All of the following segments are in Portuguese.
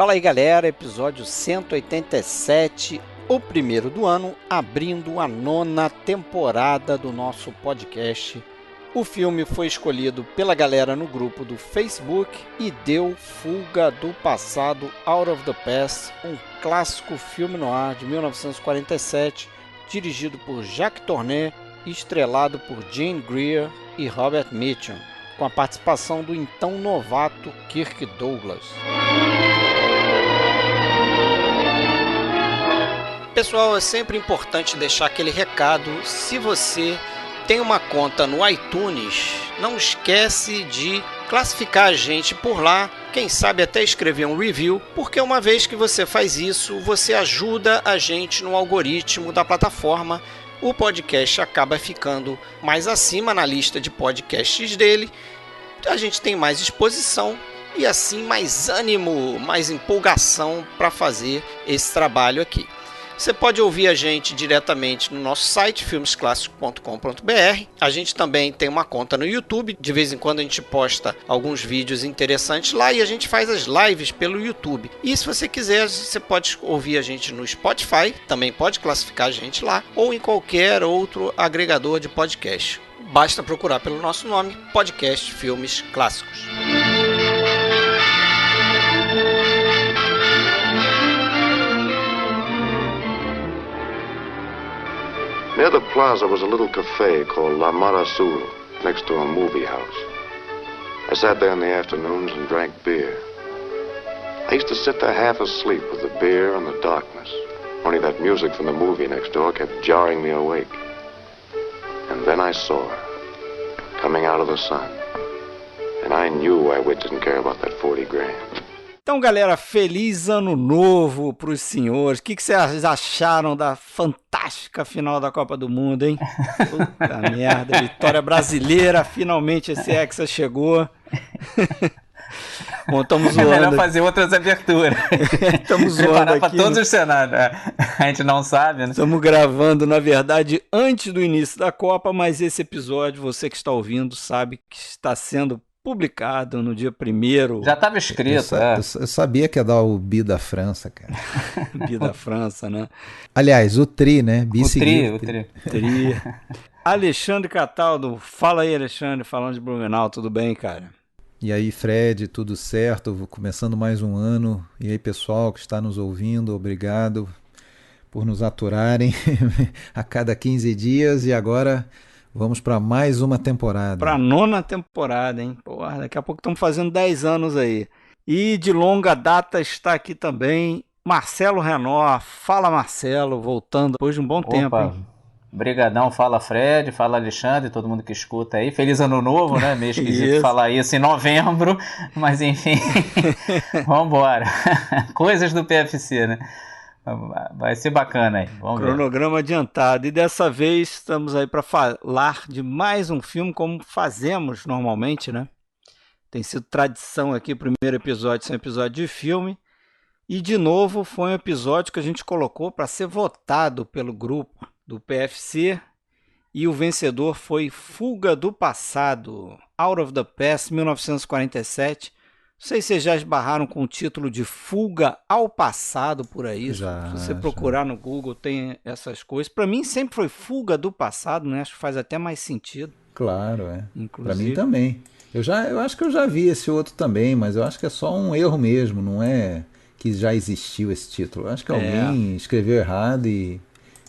Fala aí galera, episódio 187, o primeiro do ano, abrindo a 9ª temporada do nosso podcast. O filme foi escolhido pela galera no grupo do Facebook e deu Fuga do Passado, Out of the Past, um clássico filme noir de 1947, dirigido por Jacques Tourneur e estrelado por Jane Greer e Robert Mitchum, com a participação do então novato Kirk Douglas. Pessoal, é sempre importante deixar aquele recado. Se você tem uma conta no iTunes, não esquece de classificar a gente por lá, quem sabe até escrever um review, porque uma vez que você faz isso, você ajuda a gente no algoritmo da plataforma. O podcast acaba ficando mais acima na lista de podcasts dele, a gente tem mais exposição e assim mais ânimo, mais empolgação para fazer esse trabalho aqui. Você pode ouvir a gente diretamente no nosso site, filmesclassicos.com.br. A gente também tem uma conta no YouTube. De vez em quando a gente posta alguns vídeos interessantes lá e a gente faz as lives pelo YouTube. E se você quiser, você pode ouvir a gente no Spotify, também pode classificar a gente lá, ou em qualquer outro agregador de podcast. Basta procurar pelo nosso nome, Podcast Filmes Clássicos. Near the plaza was a little cafe called La Mar Azul, next to a movie house. I sat there in the afternoons and drank beer. I used to sit there half asleep with the beer and the darkness. Only that music from the movie next door kept jarring me awake. And then I saw her, coming out of the sun. And I knew why Whit didn't care about that 40 grand. Então, galera, feliz ano novo para os senhores. O que vocês acharam da fantástica final da Copa do Mundo, hein? Puta merda, vitória brasileira, finalmente esse Hexa chegou. Bom, estamos zoando. É melhor fazer outras aberturas. Estamos zoando preparar aqui. para todos os cenários. A gente não sabe, né? Estamos gravando, na verdade, antes do início da Copa, mas esse episódio, você que está ouvindo, sabe que está sendo publicado no dia 1º. Já estava escrito, eu sabia que ia dar o Bi da França, cara. Bi da França, né? Aliás, o Tri, né? Bi o Tri. Alexandre Cataldo, fala aí, Alexandre, falando de Blumenau, tudo bem, cara? E aí, Fred, tudo certo? Começando mais um ano. E aí, pessoal que está nos ouvindo, obrigado por nos aturarem a cada 15 dias. E agora vamos para mais uma temporada. Para a 9ª temporada, hein? Porra, daqui a pouco estamos fazendo 10 anos aí. E de longa data está aqui também Marcelo Renó. Fala, Marcelo, voltando depois de um bom tempo, hein? Brigadão, fala Fred, fala Alexandre, todo mundo que escuta aí. Feliz ano novo, né? Meio esquisito falar isso em novembro, mas enfim, vambora. Coisas do PFC, né? Vai ser bacana aí, vamos ver. Cronograma adiantado. E dessa vez estamos aí para falar de mais um filme, como fazemos normalmente, né? Tem sido tradição aqui, o primeiro episódio ser um episódio de filme. E de novo foi um episódio que a gente colocou para ser votado pelo grupo do PFC. E o vencedor foi Fuga do Passado, Out of the Past, 1947. Não sei se vocês já esbarraram com o título de Fuga ao Passado por aí. Já, se você procurar no Google, tem essas coisas. Para mim sempre foi Fuga do Passado, né? Acho que faz até mais sentido. Claro, é. Inclusive. Para mim também. Eu acho que eu já vi esse outro também, mas eu acho que é só um erro mesmo, não é que já existiu esse título. Eu acho que alguém escreveu errado e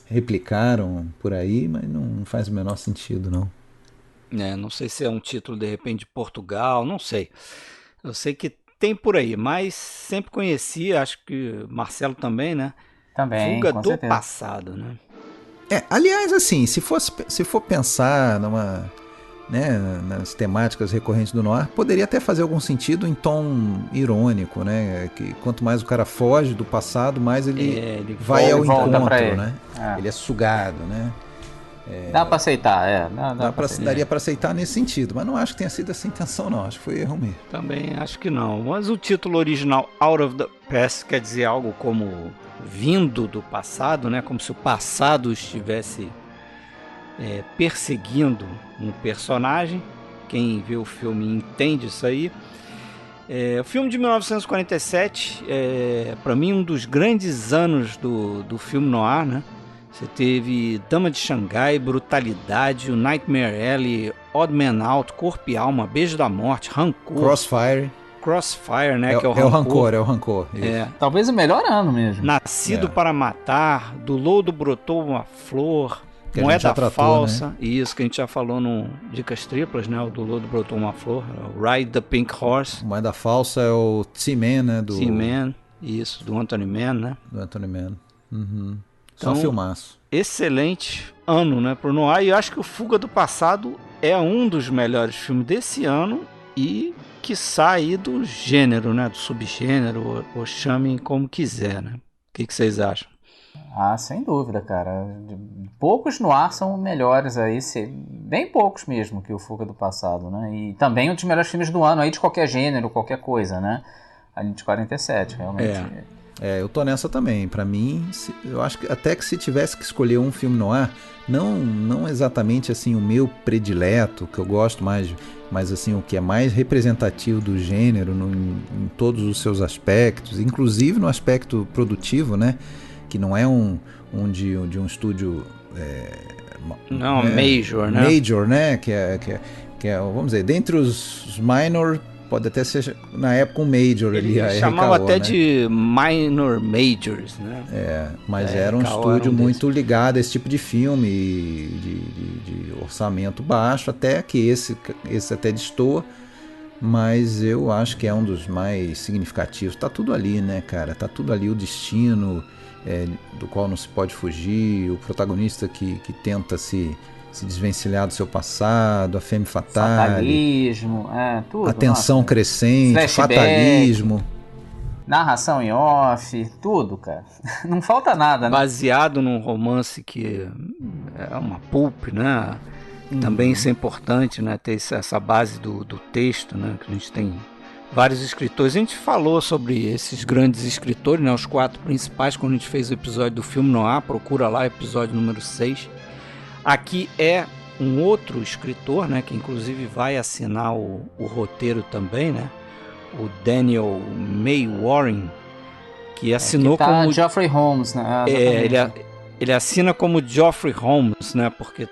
replicaram por aí, mas não faz o menor sentido, não. Não sei se é um título, de repente, de Portugal, não sei. Eu sei que tem por aí, mas sempre conheci, acho que Marcelo também, né? Também, Fuga com do certeza. Passado, né? Aliás, assim, se for pensar nas temáticas recorrentes do noir, poderia até fazer algum sentido em tom irônico, né? Que quanto mais o cara foge do passado, mais ele vai ao encontro, né? Ele é sugado, né? Dá pra aceitar, daria pra aceitar nesse sentido, mas não acho que tenha sido essa a intenção, não. Acho que foi erro mesmo. Também acho que não. Mas o título original, Out of the Past, quer dizer algo como vindo do passado, né? Como se o passado estivesse perseguindo um personagem. Quem vê o filme entende isso aí. O filme de 1947 é, para mim, um dos grandes anos do filme noir, né? Você teve Dama de Xangai, Brutalidade, o Nightmare Alley, Odd Man Out, Corpo e Alma, Beijo da Morte, Rancor. Crossfire, né? Que é o Rancor. É o Rancor. Talvez o melhor ano mesmo. Nascido para Matar, Do Lodo Brotou uma Flor, Que Moeda tratou, Falsa, né? Isso que a gente já falou no Dicas Triplas, né? O Do Lodo Brotou uma Flor, Ride the Pink Horse. Moeda Falsa é o T-Man, né? T-Man, isso, do Anthony Mann, né? Do Anthony Mann. Uhum. Então, Só filmaço. Excelente ano, né, pro noir. E eu acho que o Fuga do Passado é um dos melhores filmes desse ano e que sai do gênero, né, do subgênero, ou chamem como quiser, né? O que vocês acham? Ah, sem dúvida, cara. Poucos noir são melhores aí, bem poucos mesmo que o Fuga do Passado, né? E também um dos melhores filmes do ano aí de qualquer gênero, qualquer coisa, né? Ali de 47, realmente. Eu tô nessa também. Pra mim, eu acho que até que se tivesse que escolher um filme noir, não exatamente assim o meu predileto, que eu gosto mais, mas assim o que é mais representativo do gênero em todos os seus aspectos, inclusive no aspecto produtivo, né? Que não é de um estúdio major, né? Major, né? Que é, vamos dizer, dentre os minor, pode até ser na época um major ali. Ele chamava até, né, de minor majors, né? Mas era um estúdio muito ligado a esse tipo de filme, de orçamento baixo, até que esse até destoa, mas eu acho que é um dos mais significativos. Tá tudo ali, né, cara? Tá tudo ali, o destino do qual não se pode fugir, o protagonista que tenta se desvencilhar do seu passado, a femme fatale, fatalismo, tudo. A tensão crescente, flashback, fatalismo, narração em off, tudo, cara. Não falta nada, né? Baseado num romance que é uma pulp, né? Também isso é importante, né? Ter essa base do texto, né? Que a gente tem vários escritores. A gente falou sobre esses grandes escritores, né? Os 4 principais, quando a gente fez o episódio do filme Noir. Procura lá, episódio número 6. Aqui é um outro escritor, né, que inclusive vai assinar o roteiro também, né, o Daniel May Warren, que assinou como Geoffrey Holmes, né? Ele assina como Geoffrey Holmes, né, porque ele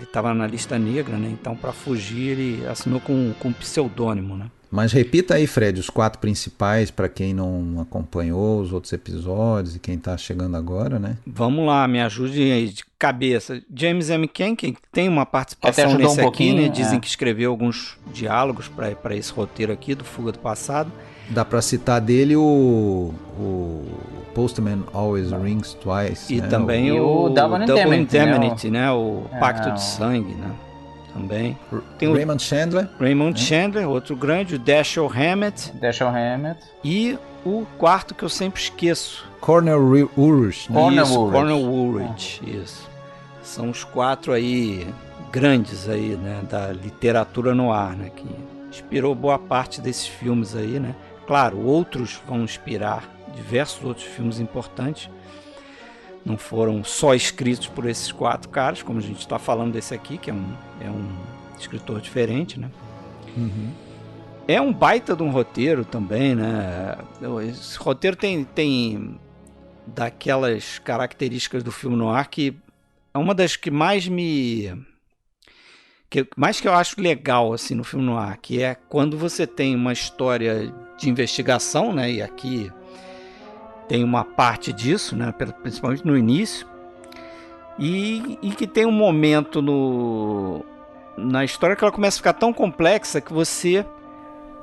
estava na lista negra, né, então para fugir ele assinou com pseudônimo, né. Mas repita aí, Fred, os 4 principais para quem não acompanhou os outros episódios e quem está chegando agora, né? Vamos lá, me ajude aí de cabeça. James M. Cain, que tem uma participação nesse aqui, né? Dizem que escreveu alguns diálogos para esse roteiro aqui do Fuga do Passado. Dá para citar dele o Postman Always Rings Twice. E né? também o Double Indemnity, né? O Pacto de Sangue, né? Também. Tem Raymond Chandler, outro grande, o Dashiell Hammett. E o quarto que eu sempre esqueço. Cornel Woolrich. Cornel Woolrich, isso. São os 4 aí grandes aí, né, da literatura noir, né, que inspirou boa parte desses filmes aí, né. Claro, outros vão inspirar diversos outros filmes importantes. Não foram só escritos por esses 4 caras, como a gente está falando desse aqui, que é um escritor diferente, né? Uhum. É um baita de um roteiro também, né? Esse roteiro tem daquelas características do filme noir que é uma das que mais que eu acho legal assim no filme noir, que é quando você tem uma história de investigação, né? E aqui tem uma parte disso, né, principalmente no início, e que tem um momento na história que ela começa a ficar tão complexa que você,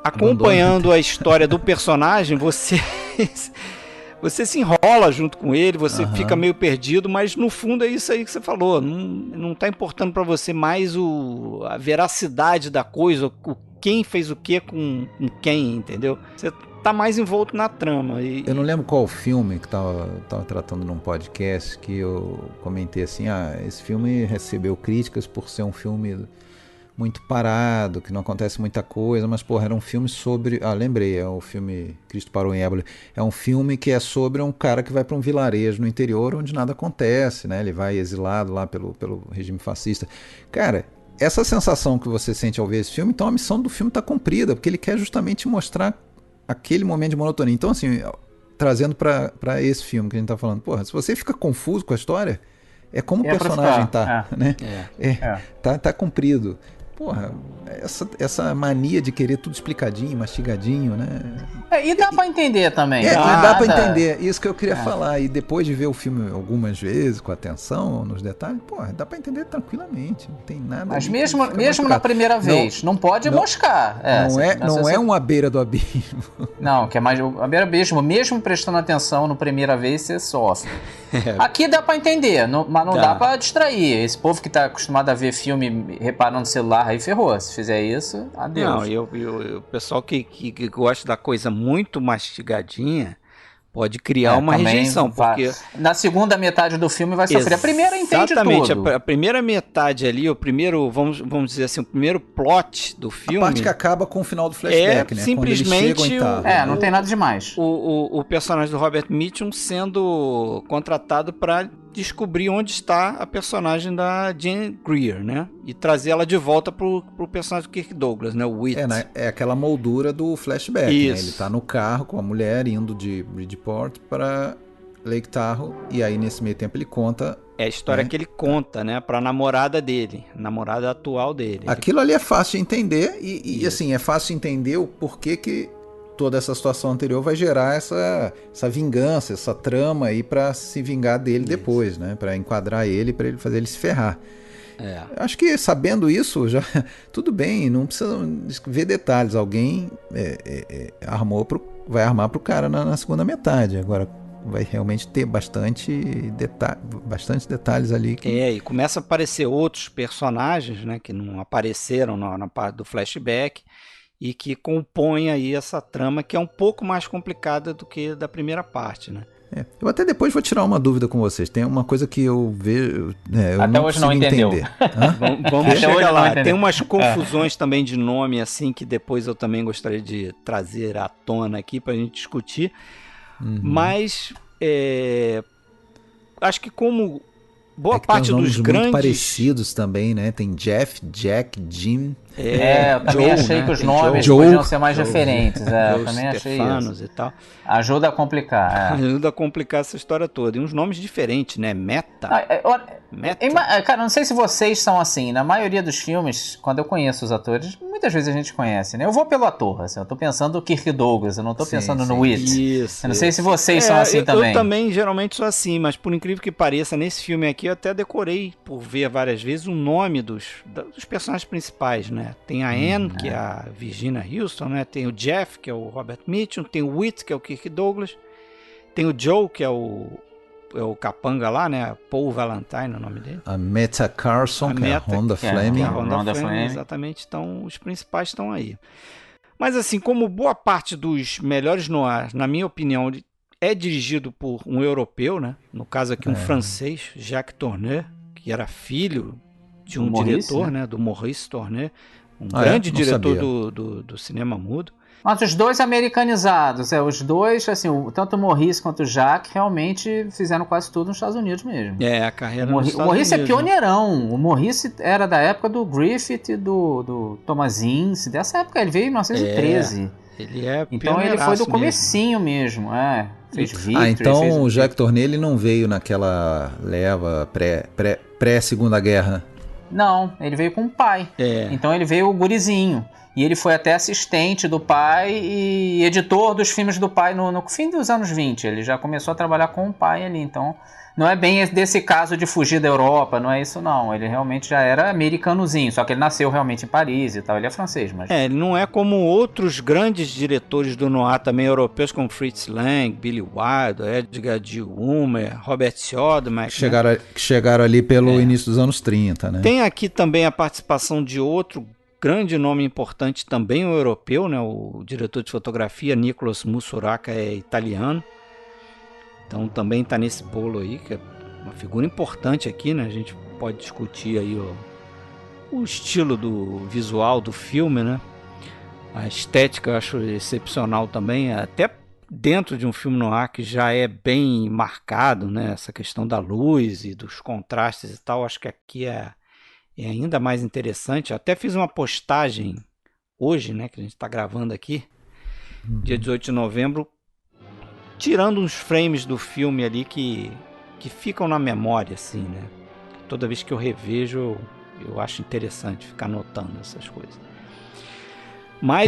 acompanhando a história do personagem, você se enrola junto com ele, você fica meio perdido, mas no fundo é isso aí que você falou, não está importando para você mais a veracidade da coisa, quem fez o que com quem, entendeu? Você tá mais envolto na trama. Eu não lembro qual filme que tava tratando num podcast que eu comentei assim, esse filme recebeu críticas por ser um filme muito parado, que não acontece muita coisa, mas porra, era um filme sobre, lembrei, é o filme Cristo Parou em Éboli, é um filme que é sobre um cara que vai para um vilarejo no interior onde nada acontece, né? Ele vai exilado lá pelo regime fascista. Cara, essa sensação que você sente ao ver esse filme, então a missão do filme está cumprida, porque ele quer justamente mostrar aquele momento de monotonia. Então, assim, trazendo para esse filme que a gente está falando, porra, se você fica confuso com a história, é como o personagem tá, né? Tá cumprido. Porra, essa mania de querer tudo explicadinho, mastigadinho, né? E dá pra entender também. Dá pra entender. Isso que eu queria falar. E depois de ver o filme algumas vezes, com atenção nos detalhes, porra, dá pra entender tranquilamente. Não tem nada. Mas mesmo na primeira vez, não pode moscar. Não é uma beira do abismo. Não, que é mais a beira do abismo. Mesmo prestando atenção na primeira vez, você sofre. Aqui dá pra entender, mas não dá pra distrair. Esse povo que tá acostumado a ver filme reparando no celular, aí ferrou. Se fizer isso, adeus. Não, e o pessoal que gosta da coisa muito mastigadinha pode criar uma rejeição, porque na segunda metade do filme vai sofrer. A primeira entende tudo. Exatamente, a primeira metade ali, o primeiro, vamos dizer assim, o primeiro plot do filme... A parte que acaba com o final do flashback, né? Simplesmente... não tem nada demais. O personagem do Robert Mitchum sendo contratado para descobrir onde está a personagem da Jane Greer, né? E trazer ela de volta pro personagem do Kirk Douglas, né? O Whit. É aquela moldura do flashback, né? Ele tá no carro com a mulher indo de Bridgeport para Lake Tahoe, e aí nesse meio tempo ele conta... É a história que ele conta, né? Pra namorada dele, namorada atual dele. Aquilo ali é fácil de entender e assim, é fácil de entender o porquê que toda essa situação anterior vai gerar essa vingança, essa trama aí pra se vingar dele depois, né? Pra enquadrar ele, pra ele fazer ele se ferrar. Acho que sabendo isso, já tudo bem, não precisa ver detalhes. Alguém vai armar pro cara na segunda metade. Agora vai realmente ter bastante detalhes ali. E começa a aparecer outros personagens, né? Que não apareceram na parte do flashback, e que compõe aí essa trama que é um pouco mais complicada do que da primeira parte, né? Eu até depois vou tirar uma dúvida com vocês. Tem uma coisa que eu vejo... eu até hoje não entendeu. Vamos chegar lá. Tem umas confusões também de nome, assim, que depois eu também gostaria de trazer à tona aqui pra gente discutir. Mas acho que como boa parte dos grandes... muito parecidos também, né? Tem Jeff, Jack, Jim... eu também achei que os nomes podiam ser mais diferentes. Eu também achei isso. E tal. Ajuda a complicar. Ajuda a complicar essa história toda. E uns nomes diferentes, né? Meta. Cara, não sei se vocês são assim. Na maioria dos filmes, quando eu conheço os atores, muitas vezes a gente conhece, né? Eu vou pelo ator. Assim, eu tô pensando no Kirk Douglas, eu não tô pensando no Whit. Eu não sei se vocês são assim também. Eu também geralmente sou assim, mas por incrível que pareça, nesse filme aqui eu até decorei, por ver várias vezes, o nome dos personagens principais, né? Tem a Anne, que é a Virginia Houston, né? Tem o Jeff, que é o Robert Mitchum, tem o Whit, que é o Kirk Douglas, tem o Joe, que é o capanga lá, né? Paul Valentine, o nome dele. A Meta Carson, que é a Rhonda Fleming. A Rhonda Fleming, exatamente. Então, os principais estão aí. Mas assim, como boa parte dos melhores noirs, na minha opinião, é dirigido por um europeu, né? No caso aqui, um francês, Jacques Tourneur, que era filho de um diretor, né? Do Maurice Tourneur, um grande diretor do cinema mudo. Mas os dois americanizados, os dois, assim, tanto o Maurice quanto o Jacques realmente fizeram quase tudo nos Estados Unidos mesmo. A carreira nos Estados O Maurice Unidos, é pioneirão. O Maurice era da época do Griffith e do Thomas Ince, dessa época. Ele veio em 1913. Ele é então ele foi do comecinho mesmo. Fez Victor. Então o Jacques Tourneur ele não veio naquela leva pré-Segunda Guerra. Não, ele veio com o pai. Então ele veio o gurizinho. E ele foi até assistente do pai e editor dos filmes do pai no fim dos anos 20. Ele já começou a trabalhar com o pai ali. Então, não é bem desse caso de fugir da Europa, não é isso não. Ele realmente já era americanozinho, só que ele nasceu realmente em Paris e tal. Ele é francês, mas... ele não é como outros grandes diretores do noir também europeus, como Fritz Lang, Billy Wilder, Edgar G. Ulmer, Robert Siodmak. Que chegaram ali pelo início dos anos 30, né? Tem aqui também a participação de outro grande nome importante também, o europeu, né? O diretor de fotografia, Nicolas Musuraca, é italiano. Então também está nesse bolo aí, que é uma figura importante aqui, né? A gente pode discutir aí o estilo do visual do filme, né? A estética eu acho excepcional também, até dentro de um filme noir que já é bem marcado, né? Essa questão da luz e dos contrastes e tal, acho que aqui é é ainda mais interessante. Eu até fiz uma postagem hoje, né, que a gente está gravando aqui, dia 18 de novembro, tirando uns frames do filme ali que ficam na memória, assim, né? Toda vez que eu revejo, eu acho interessante ficar notando essas coisas. Mas...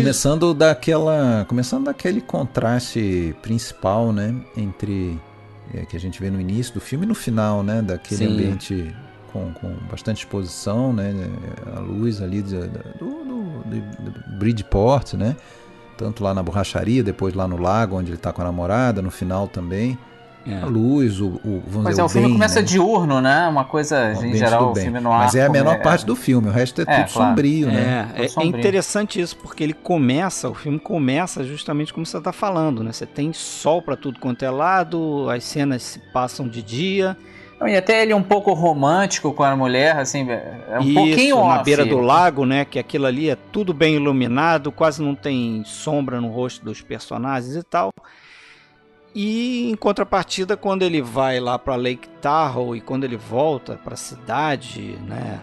Começando daquele contraste principal, né, entre que a gente vê no início do filme e no final, né, daquele ambiente com bastante exposição, né, a luz ali do Bridgeport, né, tanto lá na borracharia, depois lá no lago onde ele está com a namorada, no final também. A luz, vamos dizer, o filme começa, né, diurno, né? Uma coisa, em geral, o filme no ar. Mas é a menor parte do filme, o resto é tudo sombrio, né? É interessante isso, porque o filme começa justamente como você está falando, né? Você tem sol para tudo quanto é lado, as cenas se passam de dia. E até ele é um pouco romântico com a mulher, assim, é um pouquinho na beira do lago, né? Que aquilo ali é tudo bem iluminado, quase não tem sombra no rosto dos personagens e tal. E em contrapartida, quando ele vai lá para Lake Tahoe e quando ele volta para a cidade, né,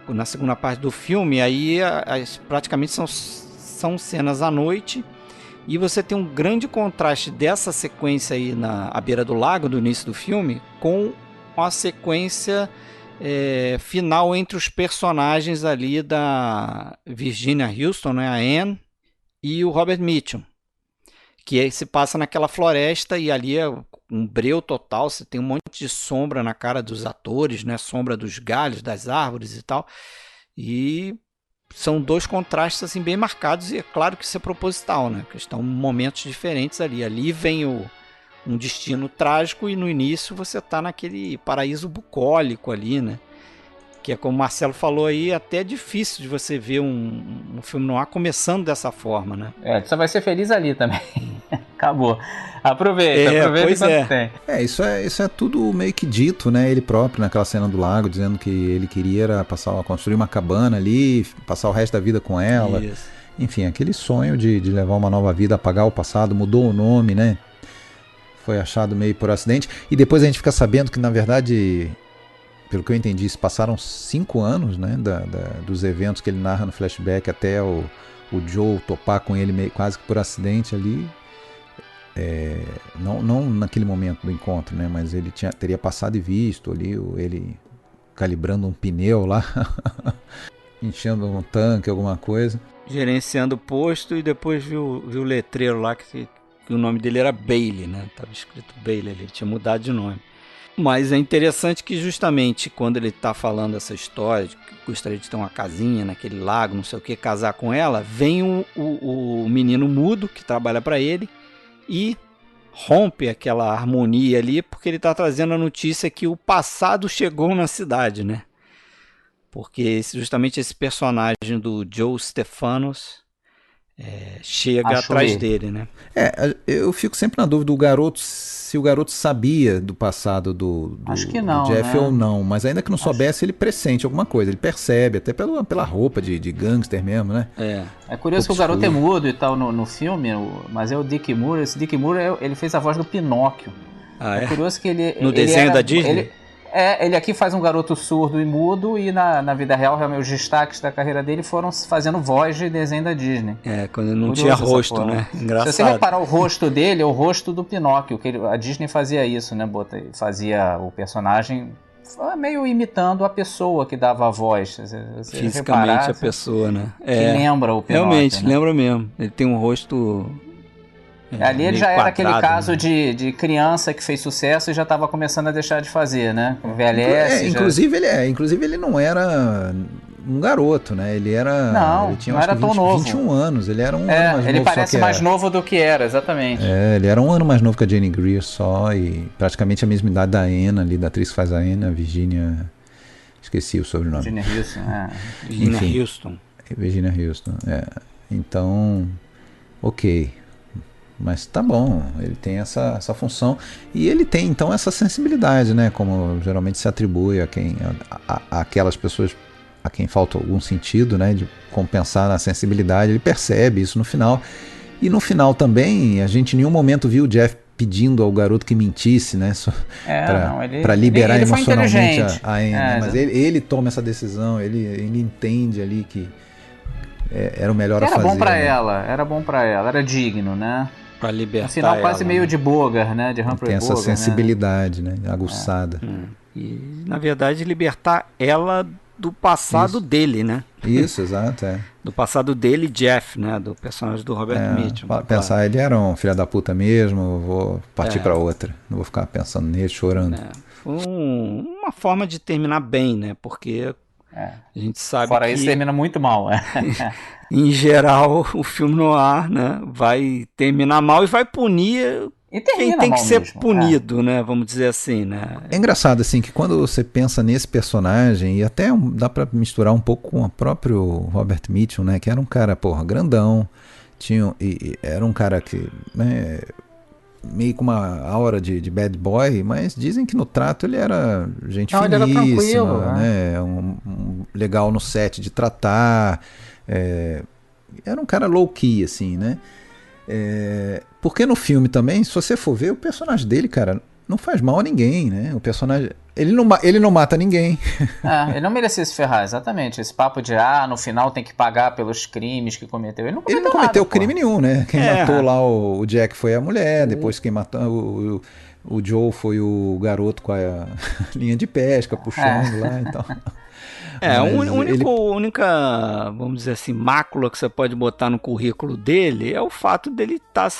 na segunda parte do filme, aí praticamente são cenas à noite, e você tem um grande contraste dessa sequência aí à beira do lago, do início do filme, com a sequência final entre os personagens ali da Virginia Houston, né, a Anne, e o Robert Mitchum. Que aí se passa naquela floresta e ali é um breu total, você tem um monte de sombra na cara dos atores, né? Sombra dos galhos, das árvores e tal. E são dois contrastes assim, bem marcados, e é claro que isso é proposital, né? Porque estão momentos diferentes ali. Ali vem um destino trágico e no início você está naquele paraíso bucólico ali, né? Que é como o Marcelo falou aí, até difícil de você ver um filme no ar começando dessa forma, né? Você vai ser feliz ali também. Acabou. Aproveita enquanto tem. Isso é tudo meio que dito, né? Ele próprio naquela cena do lago, dizendo que ele queria construir uma cabana ali, passar o resto da vida com ela. Isso. Enfim, aquele sonho de levar uma nova vida, apagar o passado, mudou o nome, né? Foi achado meio por acidente. E depois a gente fica sabendo que, na verdade... Pelo que eu entendi, se passaram 5 anos, né, dos eventos que ele narra no flashback até o Joe topar com ele meio, quase que por acidente ali. Não naquele momento do encontro, né, mas ele teria passado e visto ali ele calibrando um pneu lá, enchendo um tanque, alguma coisa. Gerenciando o posto, e depois viu o letreiro lá que o nome dele era Bailey, né? Estava escrito Bailey ali, ele tinha mudado de nome. Mas é interessante que justamente quando ele está falando essa história de que gostaria de ter uma casinha naquele lago, não sei o que, casar com ela, vem o menino mudo que trabalha para ele e rompe aquela harmonia ali, porque ele está trazendo a notícia que o passado chegou na cidade, né? Porque justamente esse personagem do Joe Stefanos chega atrás dele, né? Eu fico sempre na dúvida do garoto, se o garoto sabia do passado do Jeff, né? Ou não, mas ainda que não soubesse, ele pressente alguma coisa, ele percebe, até pela roupa de gangster mesmo, né? É curioso que o garoto é mudo e tal no filme, mas é o Dick Moore. Esse Dick Moore, ele fez a voz do Pinóquio. É curioso que ele... No desenho da Disney? Ele aqui faz um garoto surdo e mudo, e na vida real, realmente, os destaques da carreira dele foram fazendo voz de desenho da Disney. Quando ele não tinha rosto, né? Engraçado. Se você reparar o rosto dele, é o rosto do Pinóquio, que a Disney fazia isso, né? Fazia o personagem meio imitando a pessoa que dava a voz. Fisicamente a pessoa, né? Que lembra o Pinóquio. Realmente, né? Lembra mesmo. Ele tem um rosto... Ali ele já era aquele caso, né, de criança que fez sucesso e já estava começando a deixar de fazer, né? Envelhece. Inclusive ele não era um garoto, né? Ele era. Não, ele tinha, não era tão novo. 21 anos. Ele era um ano mais novo. Ele parece mais novo do que era, exatamente. Ele era um ano mais novo que a Jane Greer só, e praticamente a mesma idade da Anna ali, da atriz que faz a Anna, a Virginia. Esqueci o sobrenome. Virginia Houston, Virginia Houston. Virginia Houston, Então, ok. Mas tá bom, ele tem essa função, e ele tem então essa sensibilidade, né, como geralmente se atribui a aquelas pessoas a quem falta algum sentido, né, de compensar a sensibilidade. Ele percebe isso no final, e no final também a gente em nenhum momento viu o Jeff pedindo ao garoto que mentisse, né? Para liberar ele emocionalmente a Anne. É, mas ele toma essa decisão, ele entende ali que era o melhor a fazer. Era bom pra ela, era digno, né? Pra libertar no final, quase ela, meio né? de Bogart, né? De Humphrey Tem essa Bogart, sensibilidade, né? Aguçada. E, na verdade, libertar ela do passado dele, né? Isso, exato, Do passado dele, Jeff, né? Do personagem do Robert Mitchum. Pensar, ele era um filho da puta mesmo, vou partir pra outra. Não vou ficar pensando nele, chorando. Foi uma forma de terminar bem, né? Porque a gente sabe Fora isso, termina muito mal. Em geral, o filme noir, né? Vai terminar mal e vai punir quem tem que ser mesmo, punido, né? Vamos dizer assim, né? É engraçado, assim, que quando você pensa nesse personagem, e até dá pra misturar um pouco com o próprio Robert Mitchum, né? Que era um cara, grandão, era um cara que, né, meio com uma aura de bad boy, mas dizem que no trato ele era gente finíssima, ele era tranquilo, né? Legal no set de tratar, era um cara low-key, assim, né? Porque no filme também, se você for ver, o personagem dele, cara, não faz mal a ninguém, né? O personagem, ele não mata ninguém. Ele não merecia se ferrar, exatamente. Esse papo de, no final tem que pagar pelos crimes que cometeu. Ele não cometeu crime nenhum, né? Quem matou lá o Jack foi a mulher, depois quem matou o Joe foi o garoto com a linha de pesca, puxando lá e tal. A única, vamos dizer assim, mácula que você pode botar no currículo dele é o fato dele estar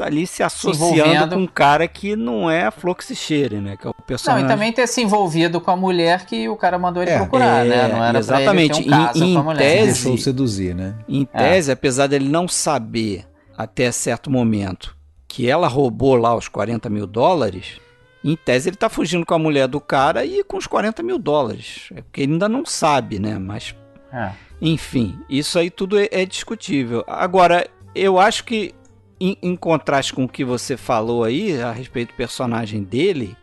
ali se associando com um cara que não é a flor que se cheire, né? Que é o personagem. Não, e também ter se envolvido com a mulher que o cara mandou ele procurar, né? Não era exatamente. Pra ele ter um caso com a mulher. Tese, deixou seduzir, né? Em tese, apesar dele não saber até certo momento que ela roubou lá os $40 mil, em tese ele tá fugindo com a mulher do cara e com os $40 mil. É porque ele ainda não sabe, né? Mas, enfim, isso aí tudo é discutível. Agora, eu acho que, em contraste com o que você falou aí, a respeito do personagem dele,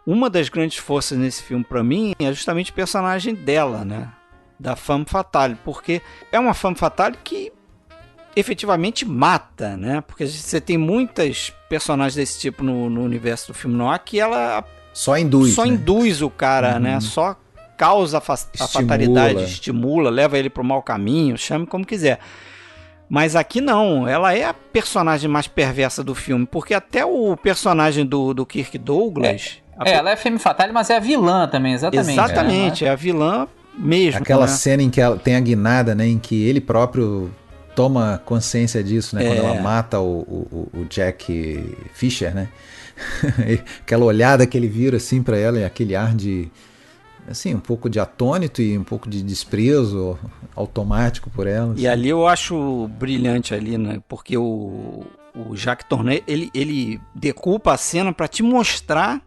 uma das grandes forças nesse filme pra mim é justamente o personagem dela, né? Da femme fatale, porque é uma femme fatale que efetivamente mata, né? Porque você tem muitas personagens desse tipo no universo do filme noir que ela só induz o cara, né? Só causa a fatalidade, estimula, leva ele pro mau caminho, chame como quiser. Mas aqui não, ela é a personagem mais perversa do filme, porque até o personagem do Kirk Douglas... ela é femme fatale, mas é a vilã também, exatamente. Exatamente, é a vilã mesmo. Aquela cena em que ela tem a guinada, né? Em que ele próprio toma consciência disso, né? Quando ela mata o Jack Fisher, né? Aquela olhada que ele vira assim pra ela e aquele ar de... assim, um pouco de atônito e um pouco de desprezo automático por ela. Assim. E ali eu acho brilhante ali, né? Porque o Jacques Tourneur, ele decupa a cena para te mostrar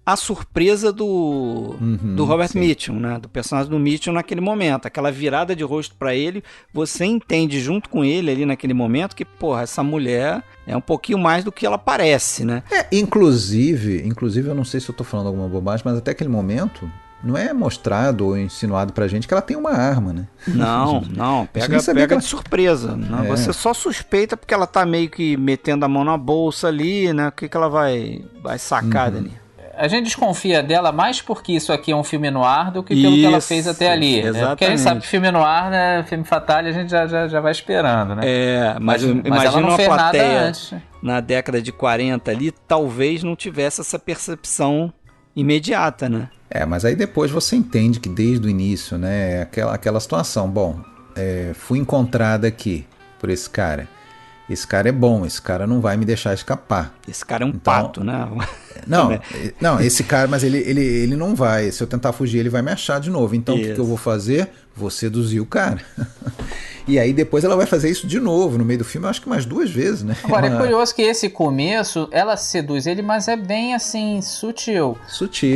a surpresa do Robert Mitchum, né? Do personagem do Mitchum naquele momento. Aquela virada de rosto para ele, você entende junto com ele ali naquele momento que, porra, essa mulher é um pouquinho mais do que ela parece, né? Inclusive eu não sei se eu tô falando alguma bobagem, mas até aquele momento não é mostrado ou insinuado pra gente que ela tem uma arma, né? Não, pega de surpresa. Né? Você só suspeita porque ela tá meio que metendo a mão na bolsa ali, né? O que ela vai sacar dali? A gente desconfia dela mais porque isso aqui é um filme noir do que pelo que ela fez até ali. Exatamente. Né? Porque a gente sabe que filme noir, né? Filme fatale, a gente já vai esperando, né? Mas imagina ela não uma fez plateia nada antes. Na década de 40 ali, talvez não tivesse essa percepção imediata, né? Mas aí depois você entende que desde o início, né? Aquela situação. Bom, fui encontrada aqui por esse cara. Esse cara é bom, esse cara não vai me deixar escapar. Esse cara é um pato, né? Não, esse cara, mas ele não vai. Se eu tentar fugir, ele vai me achar de novo. Então, o que eu vou fazer? Vou seduzir o cara. E aí depois ela vai fazer isso de novo no meio do filme, eu acho que mais 2 vezes, né? Agora, é curioso que esse começo, ela seduz ele, mas é bem assim, sutil.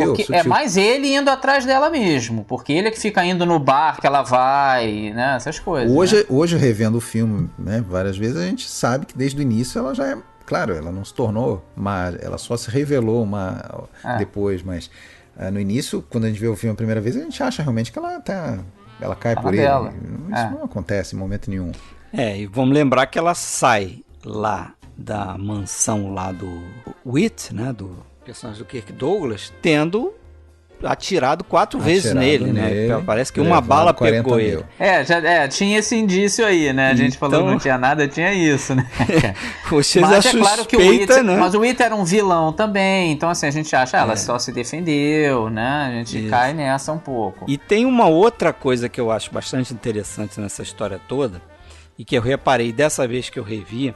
Porque é mais ele indo atrás dela mesmo, porque ele é que fica indo no bar que ela vai, né? Essas coisas. Hoje revendo o filme, né, várias vezes, a gente sabe que desde o início ela já é... Claro, ela não se tornou má, ela só se revelou depois, mas no início, quando a gente vê o filme a primeira vez, a gente acha realmente que ela cai por ele. Isso não acontece em momento nenhum. E vamos lembrar que ela sai lá da mansão lá do Whit, né, do personagem do Kirk Douglas, tendo atirado 4 vezes nele, né? Parece que uma bala pegou ele. Tinha esse indício aí, né? A gente falou que não tinha nada, tinha isso, né? Você mas já claro que mas o Whit era um vilão também, então assim, a gente acha, ela só se defendeu, né? A gente cai nessa um pouco. E tem uma outra coisa que eu acho bastante interessante nessa história toda, e que eu reparei dessa vez que eu revi,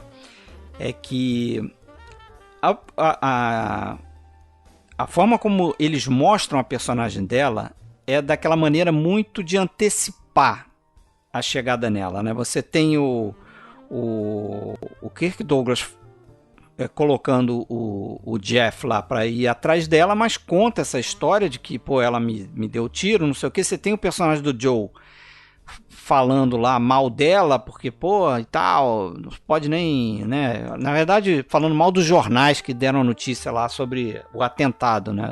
é que a forma como eles mostram a personagem dela é daquela maneira muito de antecipar a chegada nela, né? Você tem o Kirk Douglas colocando o Jeff lá para ir atrás dela, mas conta essa história de que, ela me deu tiro, não sei o que. Você tem o personagem do Joe falando lá mal dela, porque, e tal, não pode nem, né? Na verdade, falando mal dos jornais que deram notícia lá sobre o atentado, né?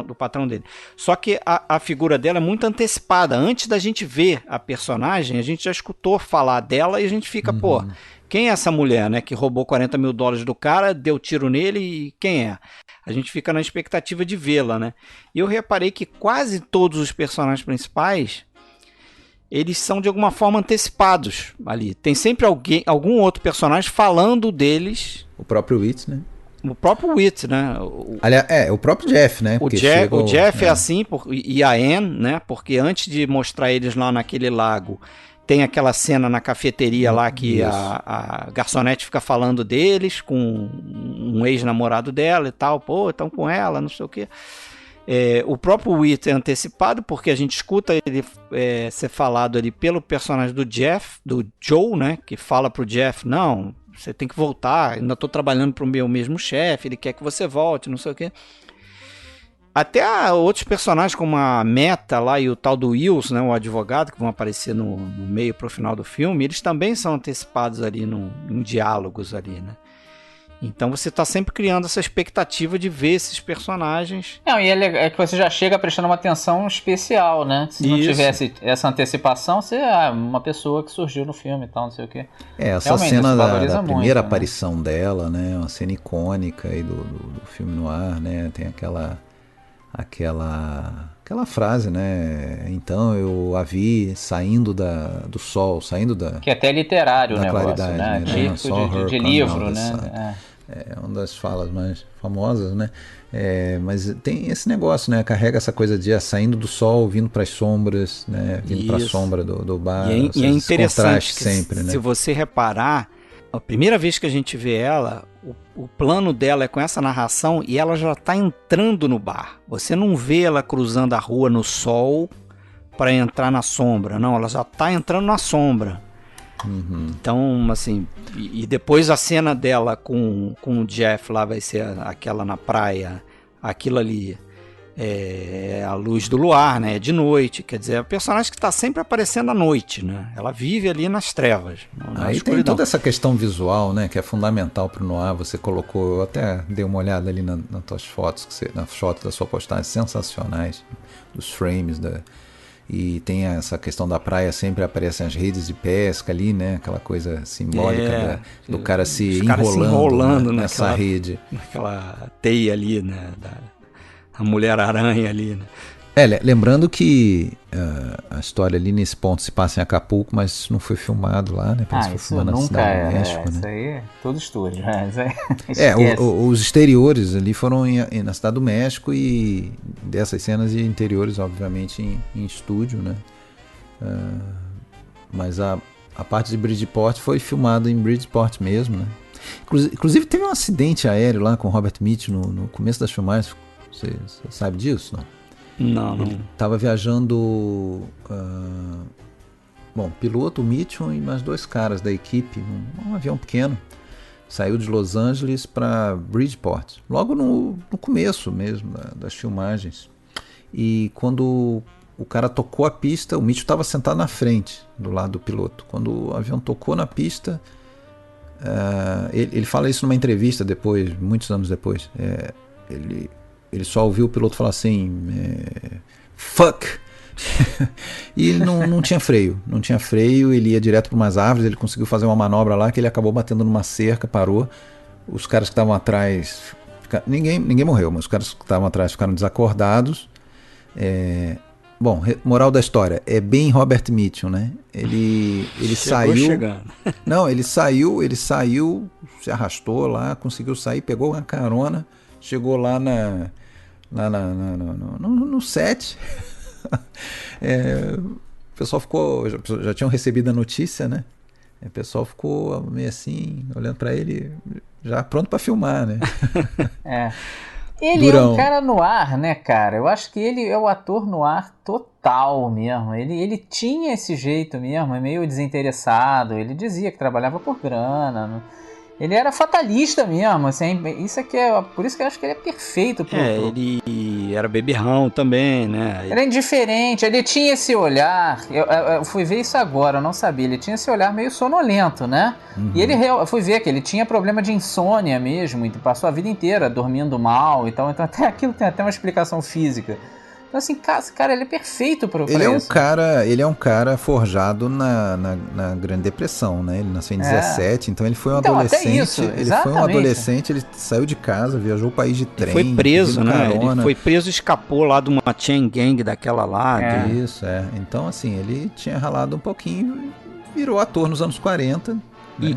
Do patrão dele. Só que a figura dela é muito antecipada. Antes da gente ver a personagem, a gente já escutou falar dela e a gente fica, quem é essa mulher, né? Que roubou $40 mil do cara, deu tiro nele e quem é? A gente fica na expectativa de vê-la, né? E eu reparei que quase todos os personagens principais, eles são de alguma forma antecipados ali. Tem sempre algum outro personagem falando deles. O próprio Whit, né? O próprio Whit, né? Aliás, o próprio Jeff, né? O Jeff é assim, e a Anne, né? Porque antes de mostrar eles lá naquele lago, tem aquela cena na cafeteria lá que a garçonete fica falando deles com um ex-namorado dela e tal. Estão com ela, não sei o quê. O próprio Whit é antecipado porque a gente escuta ele ser falado ali pelo personagem do Joe, né? Que fala pro Jeff, não, você tem que voltar, ainda estou trabalhando pro meu mesmo chefe, ele quer que você volte, não sei o quê. Até outros personagens como a Meta lá e o tal do Wills, né, o advogado, que vão aparecer no meio pro final do filme, eles também são antecipados ali em diálogos ali, né? Então você está sempre criando essa expectativa de ver esses personagens. Não, e é que você já chega prestando uma atenção especial, né? Se não tivesse essa antecipação, você é uma pessoa que surgiu no filme e tal, não sei o quê. Essa realmente, cena da primeira aparição dela, né? Uma cena icônica aí do filme no ar, né? Tem aquela frase, né? Então eu a vi saindo do sol, saindo da... Que é até literário o negócio, claridade, né? De livro, né? É uma das falas mais famosas, né? Mas tem esse negócio, né? Carrega essa coisa de saindo do sol, vindo para as sombras, né? Vindo para a sombra do bar. E é interessante que sempre, né? Se você reparar, a primeira vez que a gente vê ela, o plano dela é com essa narração e ela já está entrando no bar. Você não vê ela cruzando a rua no sol para entrar na sombra, não. Ela já está entrando na sombra. Então, assim, e depois a cena dela com o Jeff lá vai ser aquela na praia, aquilo ali é a luz do luar, né? É de noite, quer dizer, é um personagem que está sempre aparecendo à noite, né? Ela vive ali nas trevas. Aí tem toda essa questão visual, né? Que é fundamental para o noir. Você colocou, eu até dei uma olhada ali nas tuas fotos, nas fotos da sua postagem, sensacionais, dos frames e tem essa questão da praia, sempre aparecem as redes de pesca ali, né? Aquela coisa simbólica do cara se enrolando nessa rede. Naquela teia ali, né? A Mulher-Aranha ali, né? Lembrando que a história ali nesse ponto se passa em Acapulco, mas isso não foi filmado lá, né? Foi filmado na cidade do México, né? Isso aí é todo estúdio, né? Os exteriores ali foram na cidade do México e dessas cenas de interiores, obviamente, em estúdio, né? Mas a parte de Bridgeport foi filmada em Bridgeport mesmo, né? Inclusive teve um acidente aéreo lá com o Robert Mitchum no começo das filmagens. Você sabe disso, não? Não. Ele estava viajando, piloto, o Mitchum e mais 2 caras da equipe, um avião pequeno, saiu de Los Angeles para Bridgeport, logo no começo mesmo das filmagens. E quando o cara tocou a pista, o Mitchum estava sentado na frente, do lado do piloto. Quando o avião tocou na pista, ele fala isso numa entrevista depois, muitos anos depois, ele só ouviu o piloto falar assim, fuck, E não tinha freio, ele ia direto para umas árvores, ele conseguiu fazer uma manobra lá que ele acabou batendo numa cerca, parou. Os caras que estavam atrás, ninguém morreu, mas os caras que estavam atrás ficaram desacordados. Bom, moral da história, é bem Robert Mitchum, né? Ele saiu... chegando. Não, ele saiu, se arrastou lá, conseguiu sair, pegou uma carona, chegou lá no set. O pessoal ficou... Já tinham recebido a notícia, né? O pessoal ficou meio assim, olhando pra ele, já pronto pra filmar, né? Ele é um cara no ar, né, cara? Eu acho que ele é o ator no ar total mesmo. Ele tinha esse jeito mesmo, é meio desinteressado. Ele dizia que trabalhava por grana. Ele era fatalista mesmo, assim, isso aqui por isso que eu acho que ele é perfeito. Ele era beberrão também, né? Ele era indiferente, ele tinha esse olhar, eu fui ver isso agora, eu não sabia, ele tinha esse olhar meio sonolento, né? Uhum. E eu fui ver que ele tinha problema de insônia mesmo, e passou a vida inteira dormindo mal, então até aquilo tem até uma explicação física. Então assim, cara, ele é perfeito para isso. Ele é um cara forjado na Grande Depressão, né? Ele nasceu em 17, então ele foi um adolescente. Ele saiu de casa, viajou o país de trem. Ele foi preso, né? Ele foi preso e escapou lá de uma chain gang daquela lá. Isso, Então assim, ele tinha ralado um pouquinho, virou ator nos anos 40.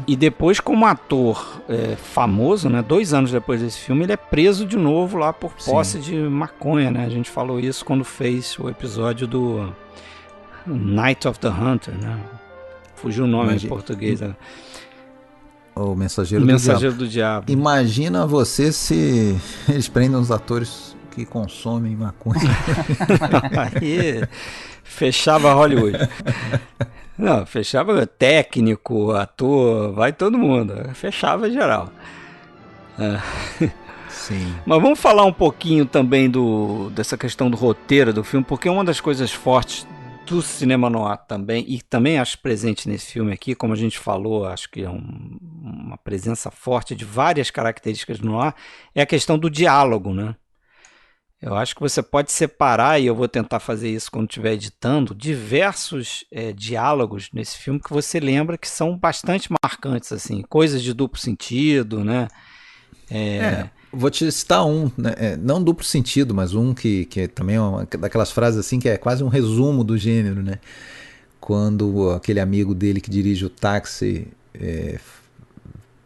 E depois, como ator famoso, né, 2 anos depois desse filme, ele é preso de novo lá por posse de maconha, né? A gente falou isso quando fez o episódio do Night of the Hunter, né? Fugiu o nome em português. Né? O Mensageiro do Diabo. Imagina você se eles prendem os atores que consomem maconha. Aí fechava Hollywood. Não, fechava técnico, ator, vai todo mundo. Fechava geral. Sim. Mas vamos falar um pouquinho também dessa questão do roteiro do filme, porque uma das coisas fortes do cinema noir também, e também acho presente nesse filme aqui, como a gente falou, acho que é uma presença forte de várias características do noir, é a questão do diálogo, né? Eu acho que você pode separar, e eu vou tentar fazer isso quando estiver editando, diversos diálogos nesse filme que você lembra que são bastante marcantes, assim, coisas de duplo sentido, né? Vou te citar um, né? Não duplo sentido, mas um que também é uma daquelas frases assim que é quase um resumo do gênero, né? Quando aquele amigo dele que dirige o táxi